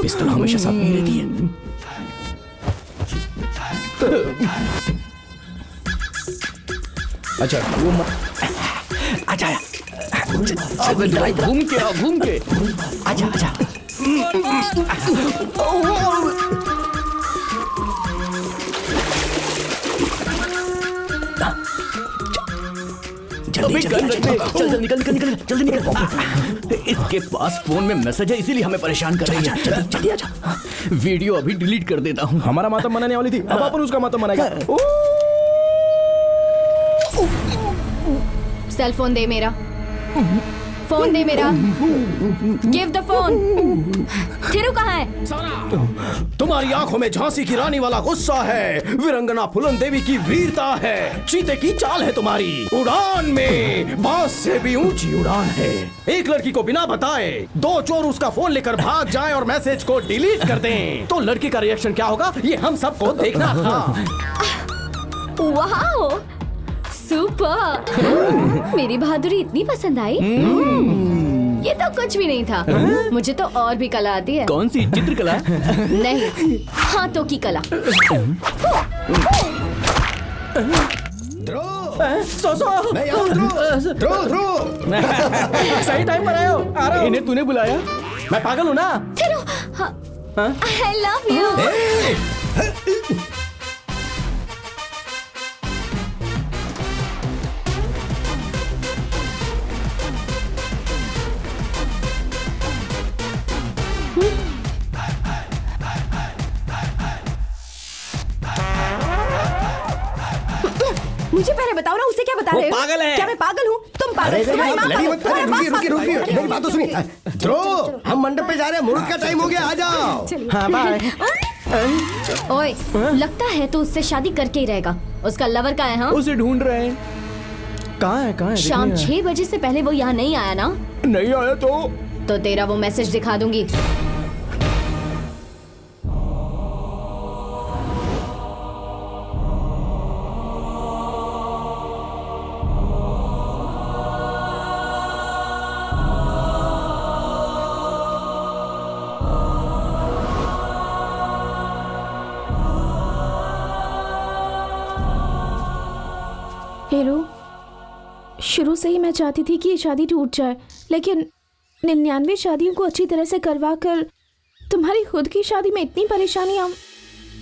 Pistol हमेशा साथ में ही रहती है। अच्छा वो अच्छा घूम के अच्छा अच्छा जल्दी चल निकल जल्दी निकल। इसके पास फोन में मैसेज है इसीलिए हमें परेशान कर रही है। जल्दी आजा। वीडियो अभी डिलीट कर देता हूँ। हमारा मातम मनाने वाली थी, अब अपन उसका मातम मनाएगा। सेल फोन दे मेरा, फोन दे मेरा। Give the phone. थिरू कहाँ है? तुम्हारी आंखों में झांसी की रानी वाला गुस्सा है, वीरंगना फुलन देवी की वीरता है, चीते की चाल है तुम्हारी, उड़ान में बांस से भी ऊंची उड़ान है। एक लड़की को बिना बताए दो चोर उसका फोन लेकर भाग जाएं और मैसेज को डिलीट कर दें, तो लड़की का रिएक्शन क्या होगा ये हम सबको देखना था। Wow, super. मेरी बहादुरी इतनी पसंद आई? ये तो कुछ भी नहीं था। मुझे तो और भी कला आती है। कौन सी? चित्रकला? नहीं, हाथों की कला। मैं यहाँ ध्रुव। सही टाइम पर आए हो। आ रहा हूँ। इन्हें तूने बुलाया? मैं पागल हूँ ना? I love you। मुझे पहले बताओ ना, उसे क्या बता रहे हो? पागल है। क्या मैं पागल हूँ? तुम पागल हो? तुम्हारी माँ लड़ी पागल। मत तुम्हारा बाप पागल। रुकिए मेरी बात तो सुनिए। ध्रुव, हम मंडप पे जा रहे हैं, मुहूर्त का टाइम हो गया, आ जाओ। हाँ बाय। ओए, लगता है तो उससे शादी करके ही रहेगा। उसका लवर कहाँ है? हाँ, उसे ढूंढ रहे हैं। कहाँ है? शाम 6 बजे से पहले वो यहाँ नहीं आया ना? नहीं आया तो तेरा वो मैसेज दिखा दूंगी। हेरो, शुरू से ही मैं चाहती थी कि ये शादी टूट जाए, लेकिन 99 शादियों को अच्छी तरह से करवा कर तुम्हारी खुद की शादी में इतनी परेशानियां।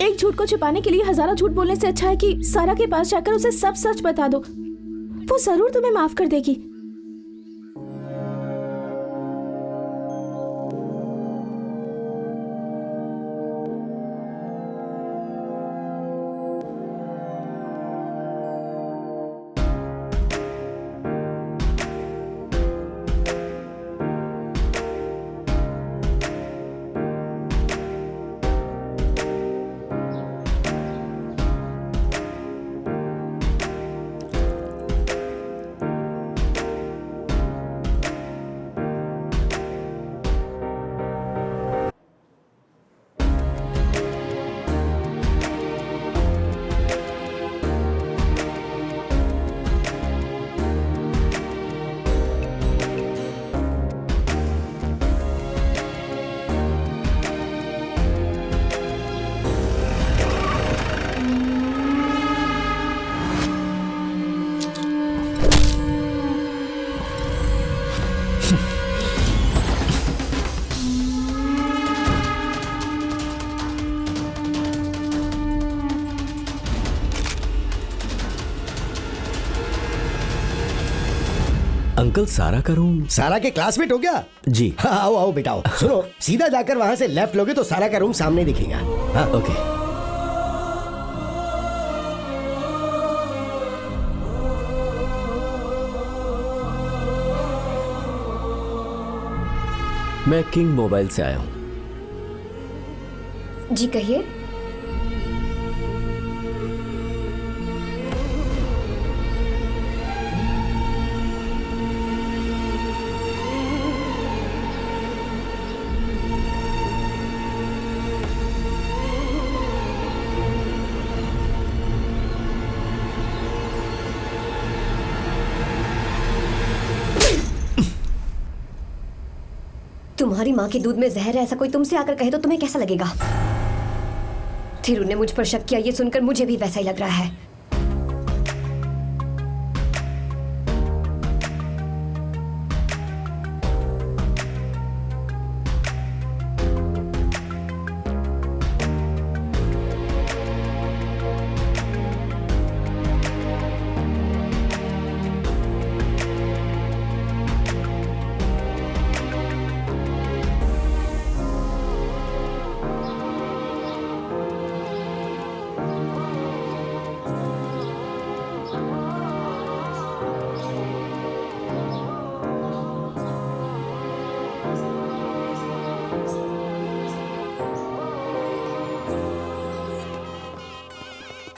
एक झूठ को छुपाने के लिए हजारों झूठ बोलने से अच्छा है कि सारा के पास जाकर उसे सब सच बता दो। वो जरूर तुम्हें माफ कर देगी। अंकल, सारा का रूम? सारा के क्लासमेट हो गया? जी। हाँ, आओ आओ बेटा आओ। सुनो, सीधा जाकर वहाँ से लेफ्ट लोगे तो सारा का रूम सामने दिखेगा। हाँ ओके। मैं किंग मोबाइल से आया हूँ। जी कहिए। तुम्हारी माँ के दूध में जहर है ऐसा कोई तुमसे आकर कहे तो तुम्हें कैसा लगेगा? थिरू ने मुझ पर शक किया, ये सुनकर मुझे भी वैसा ही लग रहा है।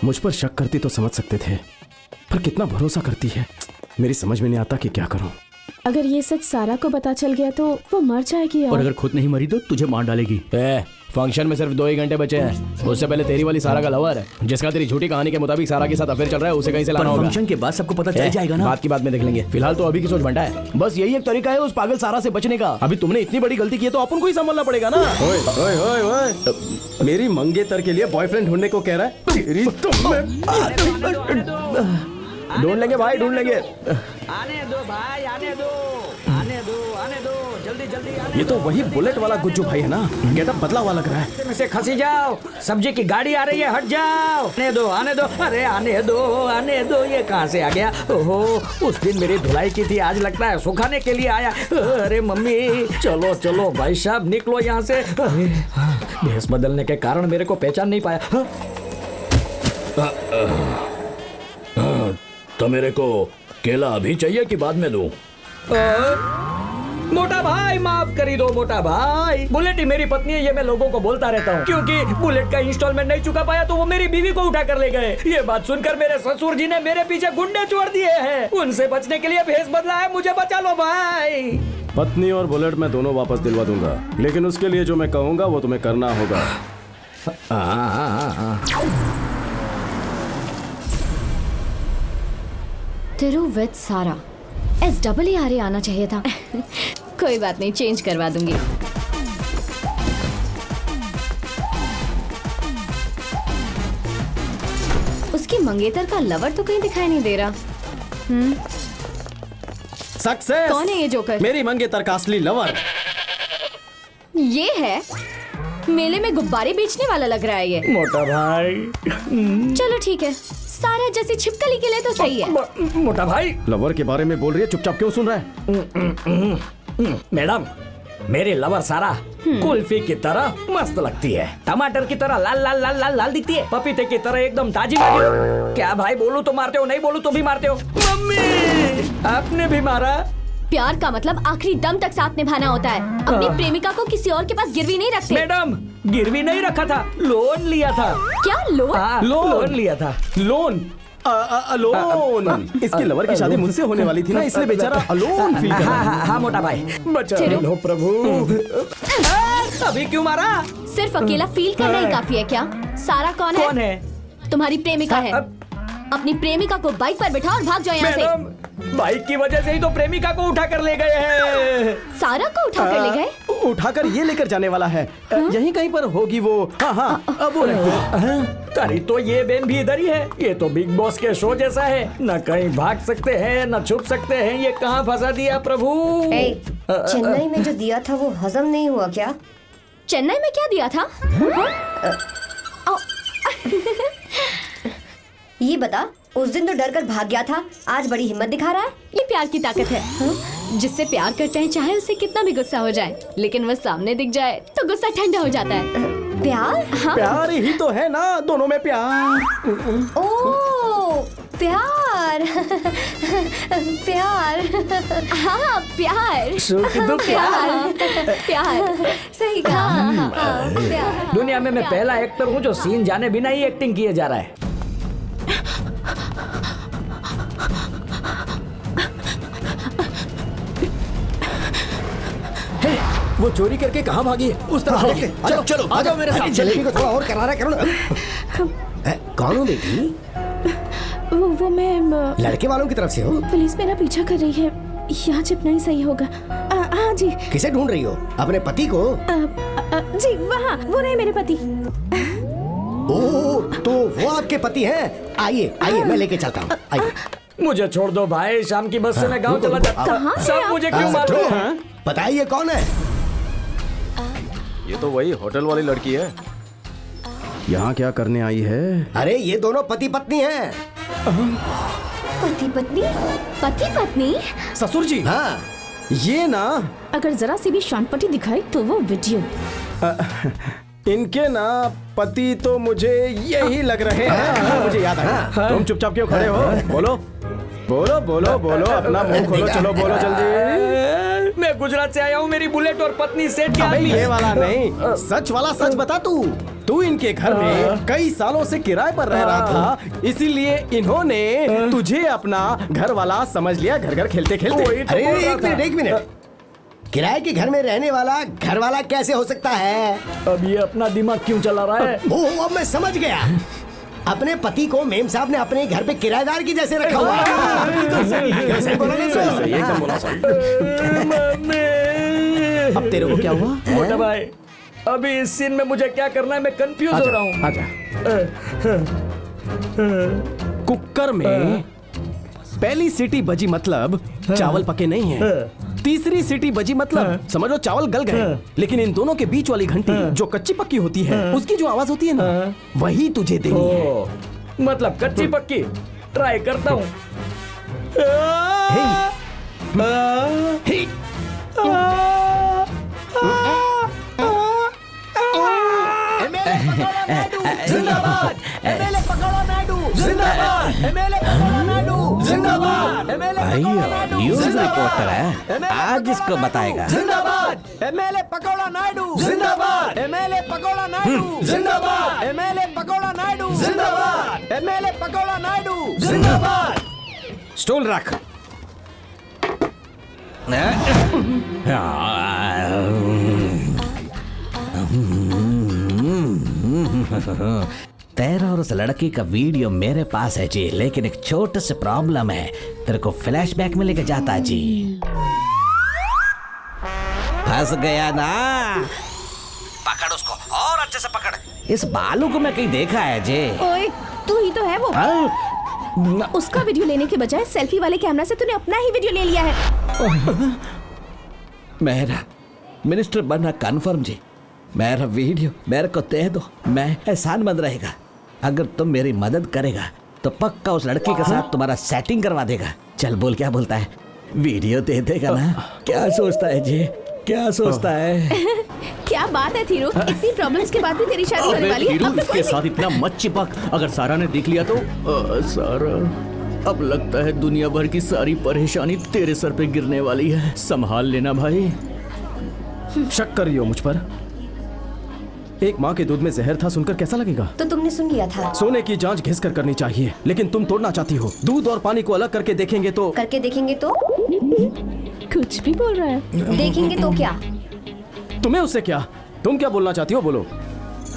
मुझ पर शक करती तो समझ सकते थे, पर कितना भरोसा करती है मेरी समझ में नहीं आता कि क्या करूं। अगर ये सच सारा को पता चल गया तो वो मर जाएगी और अगर खुद नहीं मरी तो तुझे मार डालेगी। फंक्शन में सिर्फ 2 ही घंटे बचे हैं। उससे पहले तेरी वाली सारा का लवर है, जिसका तेरी झूठी कहानी के मुताबिक सारा के साथ अफेयर चल रहा है, उसे कहीं से लाना होगा। फंक्शन के बाद सबको पता चल जाएगा ना। बात की बात में देख लेंगे, फिलहाल तो अभी की सोच बंटा है। बस यही एक तरीका है उस पागल सारा से बचने का। अभी तुमने इतनी बड़ी गलती की है तो अपन को ही संभलना पड़ेगा ना। ओए ओए ओए ओए, मेरी मंगेतर के लिए बॉयफ्रेंड ढूंढने को कह रहा है? तेरी ढूंढ लेंगे भाई, ढूंढ लेंगे। आने दो भाई, आने दो, आने दो, आने दो, जल्दी जल्दी आने ये तो वही बुलेट वाला गुज्जू भाई है ना, गेटअप बदला हुआ लग रहा है। में से खसी जाओ, सब्जी की गाड़ी आ रही है, हट जाओ। आने दो, आने दो, अरे आने दो, आने दो। ये कहाँ से आ गया? ओहो, उस दिन मेरी धुलाई की थी, आज लगता है सुखाने के लिए आया। अरे मम्मी, चलो चलो भाई साहब, निकलो यहाँ से। भेष बदलने के कारण मेरे को पहचान नहीं पाया। तो मेरे को केला अभी चाहिए कि बाद में दूं? मोटा भाई माफ करी दो मोटा भाई, बुलेट ही मेरी पत्नी है, ये मैं लोगों को बोलता रहता हूँ, क्योंकि बुलेट का इंस्टॉलमेंट नहीं चुका पाया तो वो मेरी बीवी को उठा कर ले गए। ये बात सुनकर मेरे ससुर जी ने मेरे पीछे गुंडे छोड़ दिए हैं, उनसे बचने के लिए भेष बदला है, मुझे बचा लो भाई। पत्नी और बुलेट मैं दोनों वापस दिलवा दूंगा, लेकिन उसके लिए जो मैं कहूंगा वो तुम्हें करना होगा। थिरू विद सारा, SAA आना चाहिए था। कोई बात नहीं, चेंज करवा दूंगी। उसकी मंगेतर का लवर तो कहीं दिखाई नहीं दे रहा। सक्सेस। कौन है ये जोकर? मेरी मंगेतर का असली लवर ये है। मेले में गुब्बारे बेचने वाला लग रहा है ये। मोटा भाई चलो ठीक है, सारा जैसी छिपकली के लिए तो सही है। मोटा भाई लवर के बारे में बोल रही है, चुपचाप क्यों सुन रहा है? मैडम, मेरी लवर सारा कुल्फी की तरह मस्त लगती है, टमाटर की तरह लाल लाल लाल लाल लाल दिखती है, पपीते की तरह एकदम ताजी ताजी। क्या भाई, बोलूं तो मारते हो, नहीं बोलूं तो भी मारते हो। मम्मी, आपने भी मारा? प्यार का मतलब आखिरी दम तक साथ निभाना होता है। अपनी प्रेमिका को किसी और के पास गिरवी नहीं रखते। मैडम, गिरवी नहीं रखा था, लोन लिया था। क्या लोन? लोन लिया था। लोन? लोन? इसकी लवर की शादी मुझसे होने वाली थी ना, इसलिए बेचारा अलोन फील कर रहा है। हाँ मोटा भाई, बचा लो प्रभु। अभी क्यों मारा? सिर्फ अकेला फील करना ही काफी है क्या? सारा कौन है? कौन है? तुम्हारी प्रेमिका है। अपनी प्रेमिका को बाइक पर बिठा और भाग जाओ यहाँ से। बाइक की वजह से ही तो प्रेमिका को उठा कर ले गए हैं। सारा को उठा कर ले गए? उठाकर ये लेकर जाने वाला है। यहीं कहीं पर होगी वो। हाँ, अब वो तारी तो ये बेन भी इधर ही है। ये तो बिग बॉस के शो जैसा है, न कहीं भाग सकते हैं न छुप सकते हैं। ये कहाँ फंसा दिया प्रभु? चेन्नई में जो दिया था वो हजम नहीं हुआ क्या? चेन्नई में क्या दिया था? ये बता, उस दिन तो डर कर भाग गया था, आज बड़ी हिम्मत दिखा रहा है। ये प्यार की ताकत है। जिससे प्यार करते हैं, चाहे उससे कितना भी गुस्सा हो जाए, लेकिन वह सामने दिख जाए तो गुस्सा ठंडा हो जाता है। प्यार? हाँ? प्यार ही तो है ना, दोनों में प्यार। ओह, प्यार। प्यार। हाँ, प्यार। प्यार। प्यार। सही कहा। प्यार। दुनिया में मैं पहला एक्टर हूँ जो सीन जाने बिना ही एक्टिंग किए जा रहा है। वो चोरी करके कहाँ भागी है? उस तरफ देखते। चलो चलो, आ जाओ मेरे साथ। जलेबी को थोड़ा और करारा करो ना। कौन हो बेटी? वो मैं लड़के वालों की तरफ से हो? पुलिस मेरा पीछा कर रही है, यहाँ छिपना ही सही होगा। हाँ हाँ जी। किसे ढूंढ रही हो? अपने पति को? जी वहाँ, वो रहे मेरे पति। ओह, तो वो आपके पति हैं? आइए आइए, मैं लेके चलता हूँ, आइए। मुझे छोड़ दो भाई, शाम की बस से मैं गांव चला जाता हूँ। सब मुझे क्यों मार रहे हैं? बताइए कौन है? ये तो वही होटल वाली लड़की है। यहाँ क्या करने आई है? अरे ये दोनों पति पत्नी हैं। पति पत्नी? पति पत्नी? ससुर जी। हाँ। ये ना, अगर जरा सी भी शांतपटी दिखाई तो वो वीडियो। इनके ना पति तो मुझे यही लग रहे हैं। मुझे याद आया। तुम चुपचाप क्यों खड़े हो? बोलो बोलो बोलो बोलो, अपना मुंह खोलो, चलो बोलो जल्दी। मैं गुजरात से आया हूँ, मेरी बुलेट और पत्नी सेठ की आदमी ये है। वाला नहीं, सच वाला सच बता। तू इनके घर में कई सालों से किराए पर रह रहा था, इसीलिए इन्होंने तुझे अपना घर वाला समझ लिया, घर घर खेलते खेलते। अरे एक मिनट, किराए के घर में रहने वाला घर वाला कैसे हो सकता है? अब ये अपना दिमाग क्यों चला रहा है? ओह, अब मैं समझ गया। अपने पति को मेम साहब ने अपने घर पे किराएदार की जैसे रखा हुआ है। सही बोला ना? सही, एकदम बोला सही। अब तेरे को क्या हुआ? मोटा भाई, अभी इस सीन में मुझे क्या करना है, मैं कंफ्यूज हो रहा हूँ। आजा। कुकर में पहली सीटी बजी मतलब चावल पके नहीं है। तीसरी सीटी बजी मतलब समझो चावल गल गए। लेकिन इन दोनों के बीच वाली घंटी जो कच्ची पक्की होती है, उसकी जो आवाज होती है ना, वही तुझे देनी है। मतलब कच्ची पक्की। ट्राई करता हूँ। जिंदाबाद एमएलए पकड़ो नायडू, जिंदाबाद एमएलए पकड़ो नायडू, जिंदाबाद एमएलए पकड़ो नायडू। न्यूज़ रिपोर्टर है, आज इसको बताएगा। जिंदाबाद एमएलए पकड़ो नायडू, जिंदाबाद एमएलए पकड़ो नायडू, जिंदाबाद एमएलए पकड़ो नायडू, जिंदाबाद एमएलए पकड़ो नायडू, जिंदाबाद। स्टूल रख। तेरा और उस लड़की का वीडियो मेरे पास है जी, लेकिन एक छोटा सा प्रॉब्लम है। तेरे को फ्लैशबैक में लेके जाता जी। फंस गया ना? पकड़ उसको और अच्छे से पकड़। इस बालू को मैं कहीं देखा है जी। ओए, तू ही तो है वो। उसका वीडियो लेने के बजाय सेल्फी वाले कैमरा से तूने अपना ही वीडियो ले लिया है। मेरा मिनिस्टर बनना कन्फर्म जी। मेरा वीडियो मेरे को दे दो, मैं एहसानमंद रहेगा। अगर तुम मेरी मदद करेगा तो पक्का उस लड़की के साथ तुम्हारा सेटिंग करवा देगा। चल बोल, क्या बोलता है? वीडियो दे देगा ना? क्या सोचता है जी, क्या सोचता है? क्या बात है थीरू, इतनी प्रॉब्लम्स के बाद भी तेरी शादी होने वाली है। अब तो इसके साथ इतना मत चिपक, अगर सारा ने देख लिया तो। सारा, अब लगता है दुनिया भर की सारी परेशानी तेरे सर पे गिरने वाली है। संभाल लेना भाई। शक कर रही हो मुझ पर? एक माँ के दूध में जहर था, सुनकर कैसा लगेगा? तो तुमने सुन लिया था। सोने की जांच घिस कर करनी चाहिए, लेकिन तुम तोड़ना चाहती हो। दूध और पानी को अलग करके देखेंगे तो कुछ भी बोल रहा है। देखेंगे तो क्या? तुम्हें उससे क्या? तुम क्या बोलना चाहती हो, बोलो।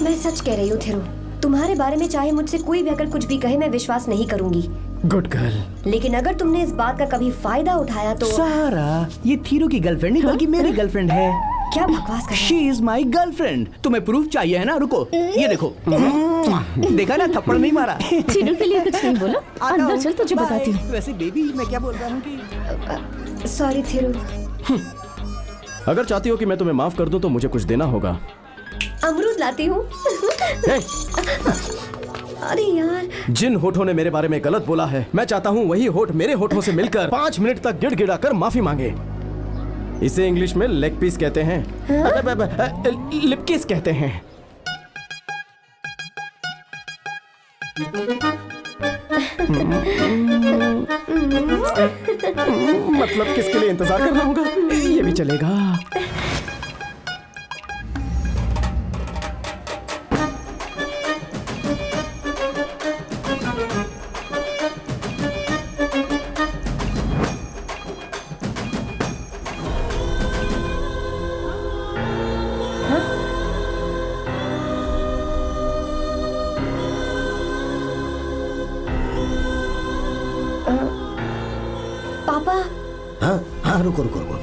मैं सच कह रही हूँ थिरू, तुम्हारे बारे में चाहे मुझसे कोई भी अगर कुछ भी कहे, मैं विश्वास नहीं करूंगी। Good girl. लेकिन अगर तुमने इस बात का कभी फायदा उठाया तो। सारा, ये थीरू की गर्लफ्रेंड नहीं बल्कि मेरी गर्लफ्रेंड है। क्या बकवास कर रहे हो? She is my girlfriend। तुम्हें प्रूफ चाहिए है ना? रुको, ये देखो। देखा ना, थप्पड़ नहीं मारा। थीरू के लिए कुछ नहीं बोला। अंदर चल, तुझे बताती हूँ। वैसे बेबी, मैं क्या बोल रहा हूँ कि सॉरी थिरू। अगर चाहती हो कि मैं तुम्हें माफ कर दूं तो मुझे कुछ देना होगा। अमरूद लाती हूँ। अरे यार, जिन होठों ने मेरे बारे में गलत बोला है, मैं चाहता हूँ वही होठ मेरे होठों से मिलकर 5 मिनट तक गिड़गिड़ा कर माफी मांगे। इसे इंग्लिश में लेग पीस कहते हैं। लिप किस कहते हैं। मतलब किसके लिए इंतजार करना होगा? ये भी चलेगा। हाँ रुको रुको रुको।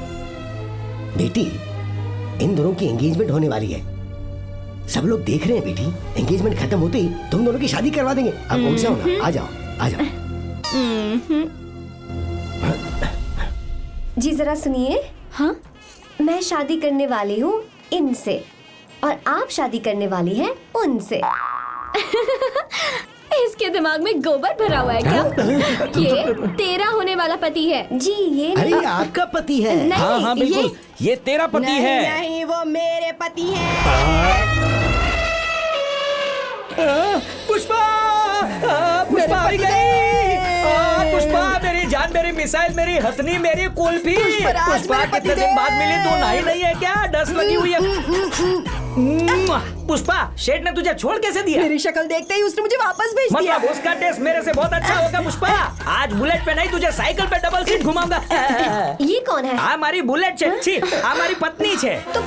बेटी, इन दोनों की एंगेजमेंट होने वाली है। सब लोग देख रहे हैं बेटी। एंगेजमेंट खत्म होते ही तुम दोनों की शादी करवा देंगे। अब उठ जाओ ना, आ जाओ आ जाओ। जी जरा सुनिए। हाँ, मैं शादी करने वाली हूँ इनसे और आप शादी करने वाली हैं उनसे। इसके दिमाग में गोबर भरा हुआ है क्या? ये तेरा होने वाला पति है। जी ये अरे आपका पति है। नहीं, हाँ हाँ बिल्कुल, ये तेरा पति नहीं, है। नहीं, वो मेरे पति है। पुष्पा, पुष्पा आई गई। पुष्पा, मेरी जान, मेरी मिसाइल, मेरी हथनी, मेरी कुल्फी। पुष्पा कितने दिन बाद मिली, तू नहाई नहीं है क्या? डस्ट लगी हुई है। पुष्पा, शेठ ने तुझे छोड़ कैसे दिया? मेरी शक्ल देखते ही उसने मुझे वापस भेज दिया। मतलब उसका टेस्ट मेरे से बहुत अच्छा होगा। पुष्पा, आज बुलेट पे नहीं, तुझे साइकिल पे डबल सीट घुमाऊंगा। ये कौन है? हमारी बुलेट छे, हमारी पत्नी छे। तो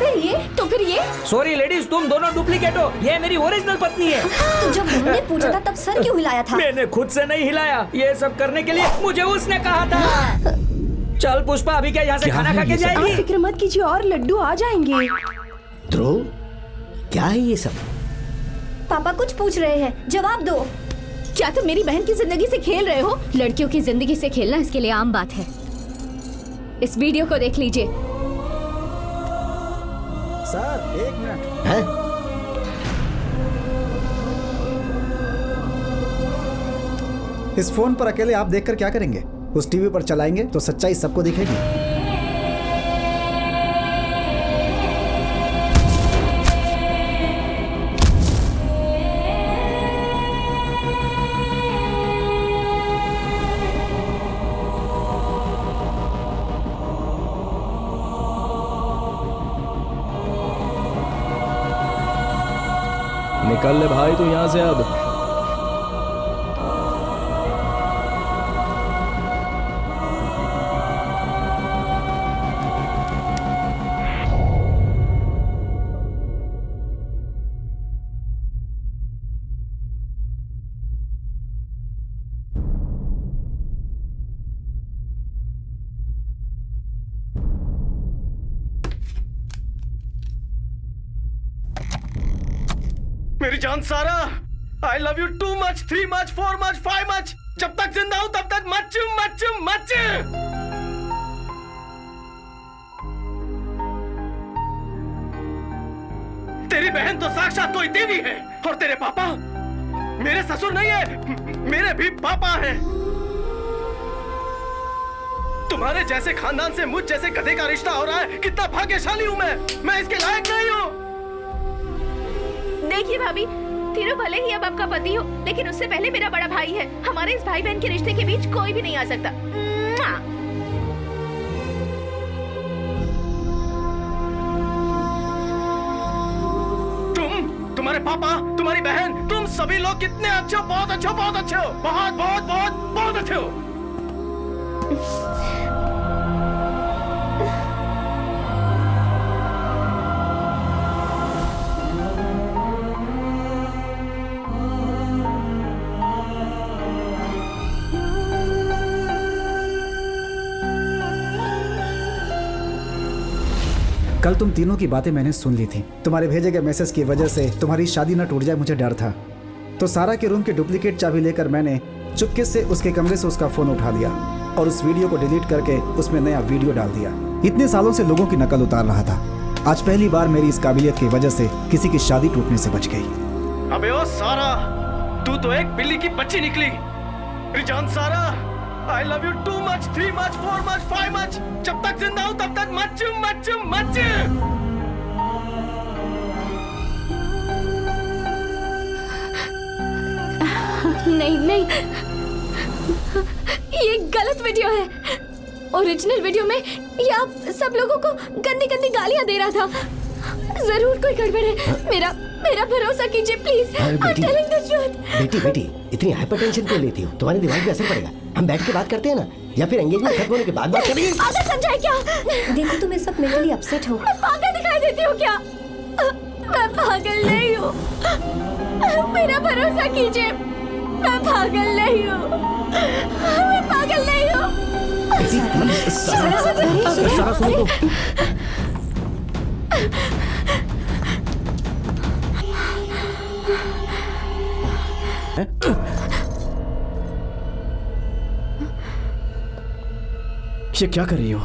फिर ये सॉरी लेडीज, तुम दोनों डुप्लीकेट हो। ये मेरी ओरिजिनल पत्नी है। तो जब हमने पूछा था तब सर क्यों हिलाया था? मैंने खुद से नहीं हिलाया, ये सब करने के लिए मुझे उसने कहा था। चल पुष्पा, अभी क्या यहाँ से खाना खा के जाएगी? फिक्र मत कीजिए, और लड्डू आ जाएंगे। ध्रुव, क्या है ये सब? पापा कुछ पूछ रहे हैं, जवाब दो। क्या तुम मेरी बहन की जिंदगी से खेल रहे हो? लड़कियों की जिंदगी से खेलना इसके लिए आम बात है। इस वीडियो को देख लीजिए। Sir 1 minute. है? इस फोन पर अकेले आप देखकर क्या करेंगे? उस टीवी पर चलाएंगे तो सच्चाई सबको दिखेगी। निकल ले भाई तू यहाँ से अब। मेरी जान सारा, I love you too much, 3 much, 4 much, 5 much. जब तक जिंदा हूं तब तक मच मच मच। तेरी बहन तो साक्षात कोई देवी है और तेरे पापा मेरे ससुर नहीं है, मेरे भी पापा हैं। तुम्हारे जैसे खानदान से मुझ जैसे गधे का रिश्ता हो रहा है। कितना भाग्यशाली हूं मैं इसके लायक नहीं हूं। देखिए भाभी, तीनों भले ही अब आपका पति हो, लेकिन उससे पहले मेरा बड़ा भाई है। हमारे इस भाई बहन के रिश्ते के बीच कोई भी नहीं आ सकता। तुम्हारे पापा, तुम्हारी बहन, तुम सभी लोग कितने अच्छे हो, बहुत अच्छे हो, बहुत अच्छे हो, बहुत बहुत बहुत बहुत अच्छे हो। कल तुम तीनों की बातें मैंने सुन ली थी। तुम्हारे भेजे गए मैसेज की वजह से तुम्हारी शादी न टूट जाए, मुझे डर था। तो सारा के रूम की डुप्लीकेट चाबी लेकर मैंने चुपके से उसके कमरे से उसका फोन उठा लिया और उस वीडियो को डिलीट करके उसमें नया वीडियो डाल दिया। इतने सालों से लोगों की नकल उतार रहा था, आज पहली बार मेरी इस काबिलियत की वजह से किसी की शादी टूटने से बच गई। अबे ओ सारा, तू तो एक बिल्ली की बच्ची निकली। रिजान सारा, I love you too much, 3 much, 4 much, 5 much। जब तक जिंदा हूं तब तक मच मच मच। नहीं, ये गलत वीडियो है। ओरिजिनल वीडियो में ये आप सब लोगों को गंदी गंदी गालियां दे रहा था। जरूर कोई गड़बड़ है। मेरा भरोसा कीजिए प्लीज। बेटी इतनी हाइपरटेंशन क्यों लेती हो? तुम्हारे दिमाग पे असर पड़ेगा। हम बैठ के बात करते हैं ना, या फिर एंगेजमेंट खत्म होने के बाद बात करेंगे। पागल समझा है क्या? देखो तुम इस सब मेंटली अपसेट हो। मैं पागल दिखाई देती हूँ क्या? मैं पागल नहीं हूँ, मेरा भरोसा कीजिए। मैं पागल नहीं हूँ, मैं पागल नहीं हूँ। सारा सुनो तो। ये क्या कर रही हो?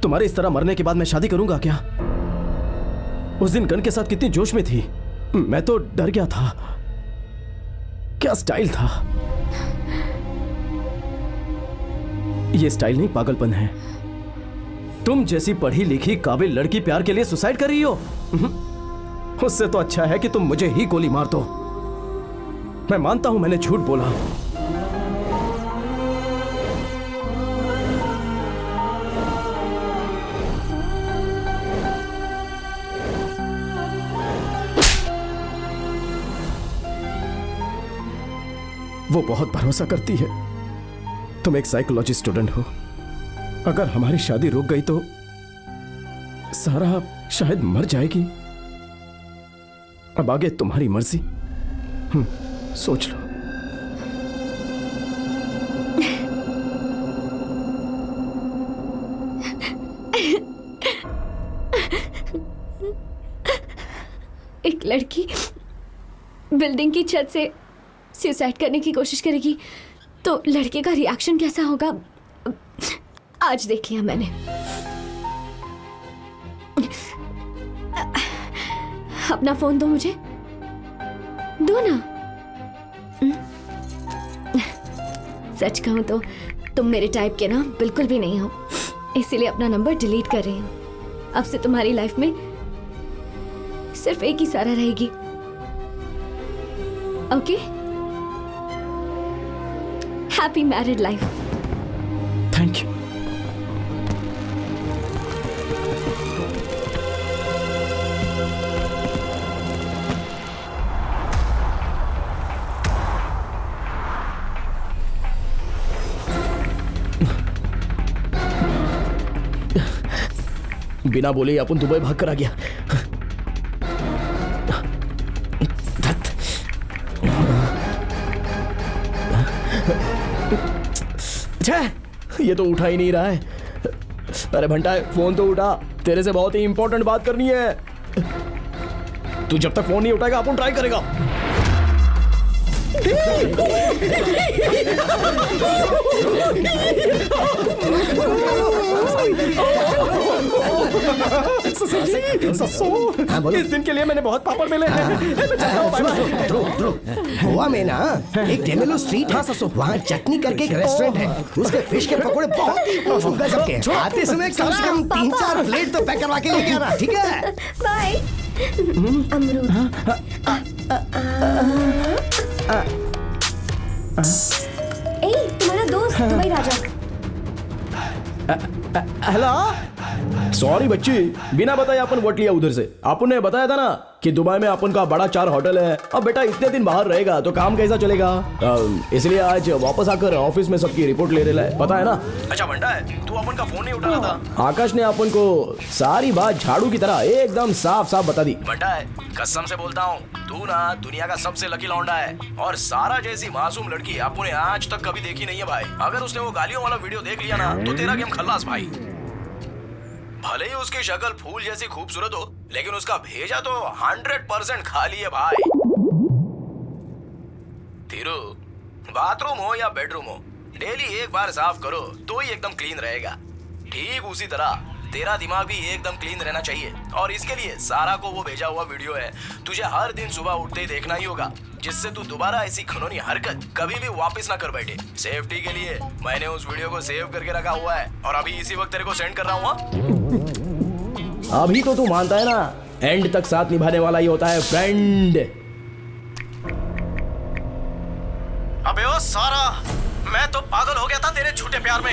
तुम्हारे इस तरह मरने के बाद मैं शादी करूंगा क्या? उस दिन गन के साथ कितनी जोश में थी, मैं तो डर गया था। क्या स्टाइल था? ये स्टाइल नहीं, पागलपन है। तुम जैसी पढ़ी लिखी काबिल लड़की प्यार के लिए सुसाइड कर रही हो? उससे तो अच्छा है कि तुम मुझे ही गोली मार दो। मैं मानता हूं मैंने झूठ बोला, वो बहुत भरोसा करती है। तुम एक साइकोलॉजी स्टूडेंट हो। अगर हमारी शादी रुक गई तो सारा शायद मर जाएगी। अब आगे तुम्हारी मर्जी। सोच लो। एक लड़की बिल्डिंग की छत से सुसाइड करने की कोशिश करेगी तो लड़के का रिएक्शन कैसा होगा, आज देख लिया मैंने। अपना फोन दो मुझे, दो ना। सच कहूं तो तुम मेरे टाइप के ना बिल्कुल भी नहीं हो, इसीलिए अपना नंबर डिलीट कर रही हूं। अब से तुम्हारी लाइफ में सिर्फ एक ही सारा रहेगी। Okay? Happy married life. Thank you. बिना बोले ही अपन दुबई भाग कर आ गया। ये तो उठा ही नहीं रहा है। अरे भंटा, फोन तो उठा, तेरे से बहुत ही इंपॉर्टेंट बात करनी है। तू जब तक फोन नहीं उठाएगा अपन ट्राई करेगा। इस दिन के लिए मैंने बहुत पापड़ मिले हैं। गोवा में ना एक डेमेलो स्ट्रीट है, वहाँ चटनी करके एक रेस्टोरेंट है। उसके फिश के पकौड़े बहुत ही गजब के हैं। आते समय कम से कम 3-4 प्लेट तो पैक करवा के लेके आना, ठीक है? बाय। अमरूद। तुम्हारा दोस्त दुबई राजा। हेलो, सॉरी बच्ची, बिना बताए अपन वट लिया उधर से। अपन ने बताया था ना कि दुबई में अपन का बड़ा 4 होटल है। अब बेटा इतने दिन बाहर रहेगा तो काम कैसा चलेगा, इसलिए आज वापस आकर ऑफिस में सबकी रिपोर्ट ले रहा है, पता है ना? अच्छा बंटा है, तू अपन का फोन नहीं उठा रहा था। आकाश ने अपन को सारी बात झाड़ू की तरह एकदम साफ साफ बता दी। बंटा है, कसम से बोलता हूँ, तू ना दुनिया का सबसे लकी लौंडा है। और सारा जैसी मासूम लड़की अपन ने आज तक कभी देखी नहीं है भाई। अगर उसने वो गालियों वाला वीडियो देख लिया ना तो तेरा गेम खल्लास भाई। भले ही उसकी शक्ल फूल जैसी खूबसूरत हो, लेकिन उसका भेजा तो 100% खाली है भाई। धीरू, बाथरूम हो या बेडरूम हो, डेली एक बार साफ करो तो ही एकदम क्लीन रहेगा। ठीक उसी तरह तेरा दिमाग भी एकदम क्लीन रहना चाहिए। और इसके लिए सारा को वो भेजा हुआ वीडियो है, तुझे हर दिन सुबह उठते ही देखना ही होगा, जिससे तू दोबारा ऐसी घिनौनी हरकत कभी भी वापस ना कर बैठे। सेफ्टी के लिए मैंने उस वीडियो को सेव करके रखा हुआ है और अभी इसी वक्त तेरे को सेंड कर रहा हूँ। अभी तो तू मानता है ना, एंड तक साथ निभाने वाला ही होता है फ्रेंड। अबे ओ सारा, मैं तो पागल हो गया था तेरे झूठे प्यार में।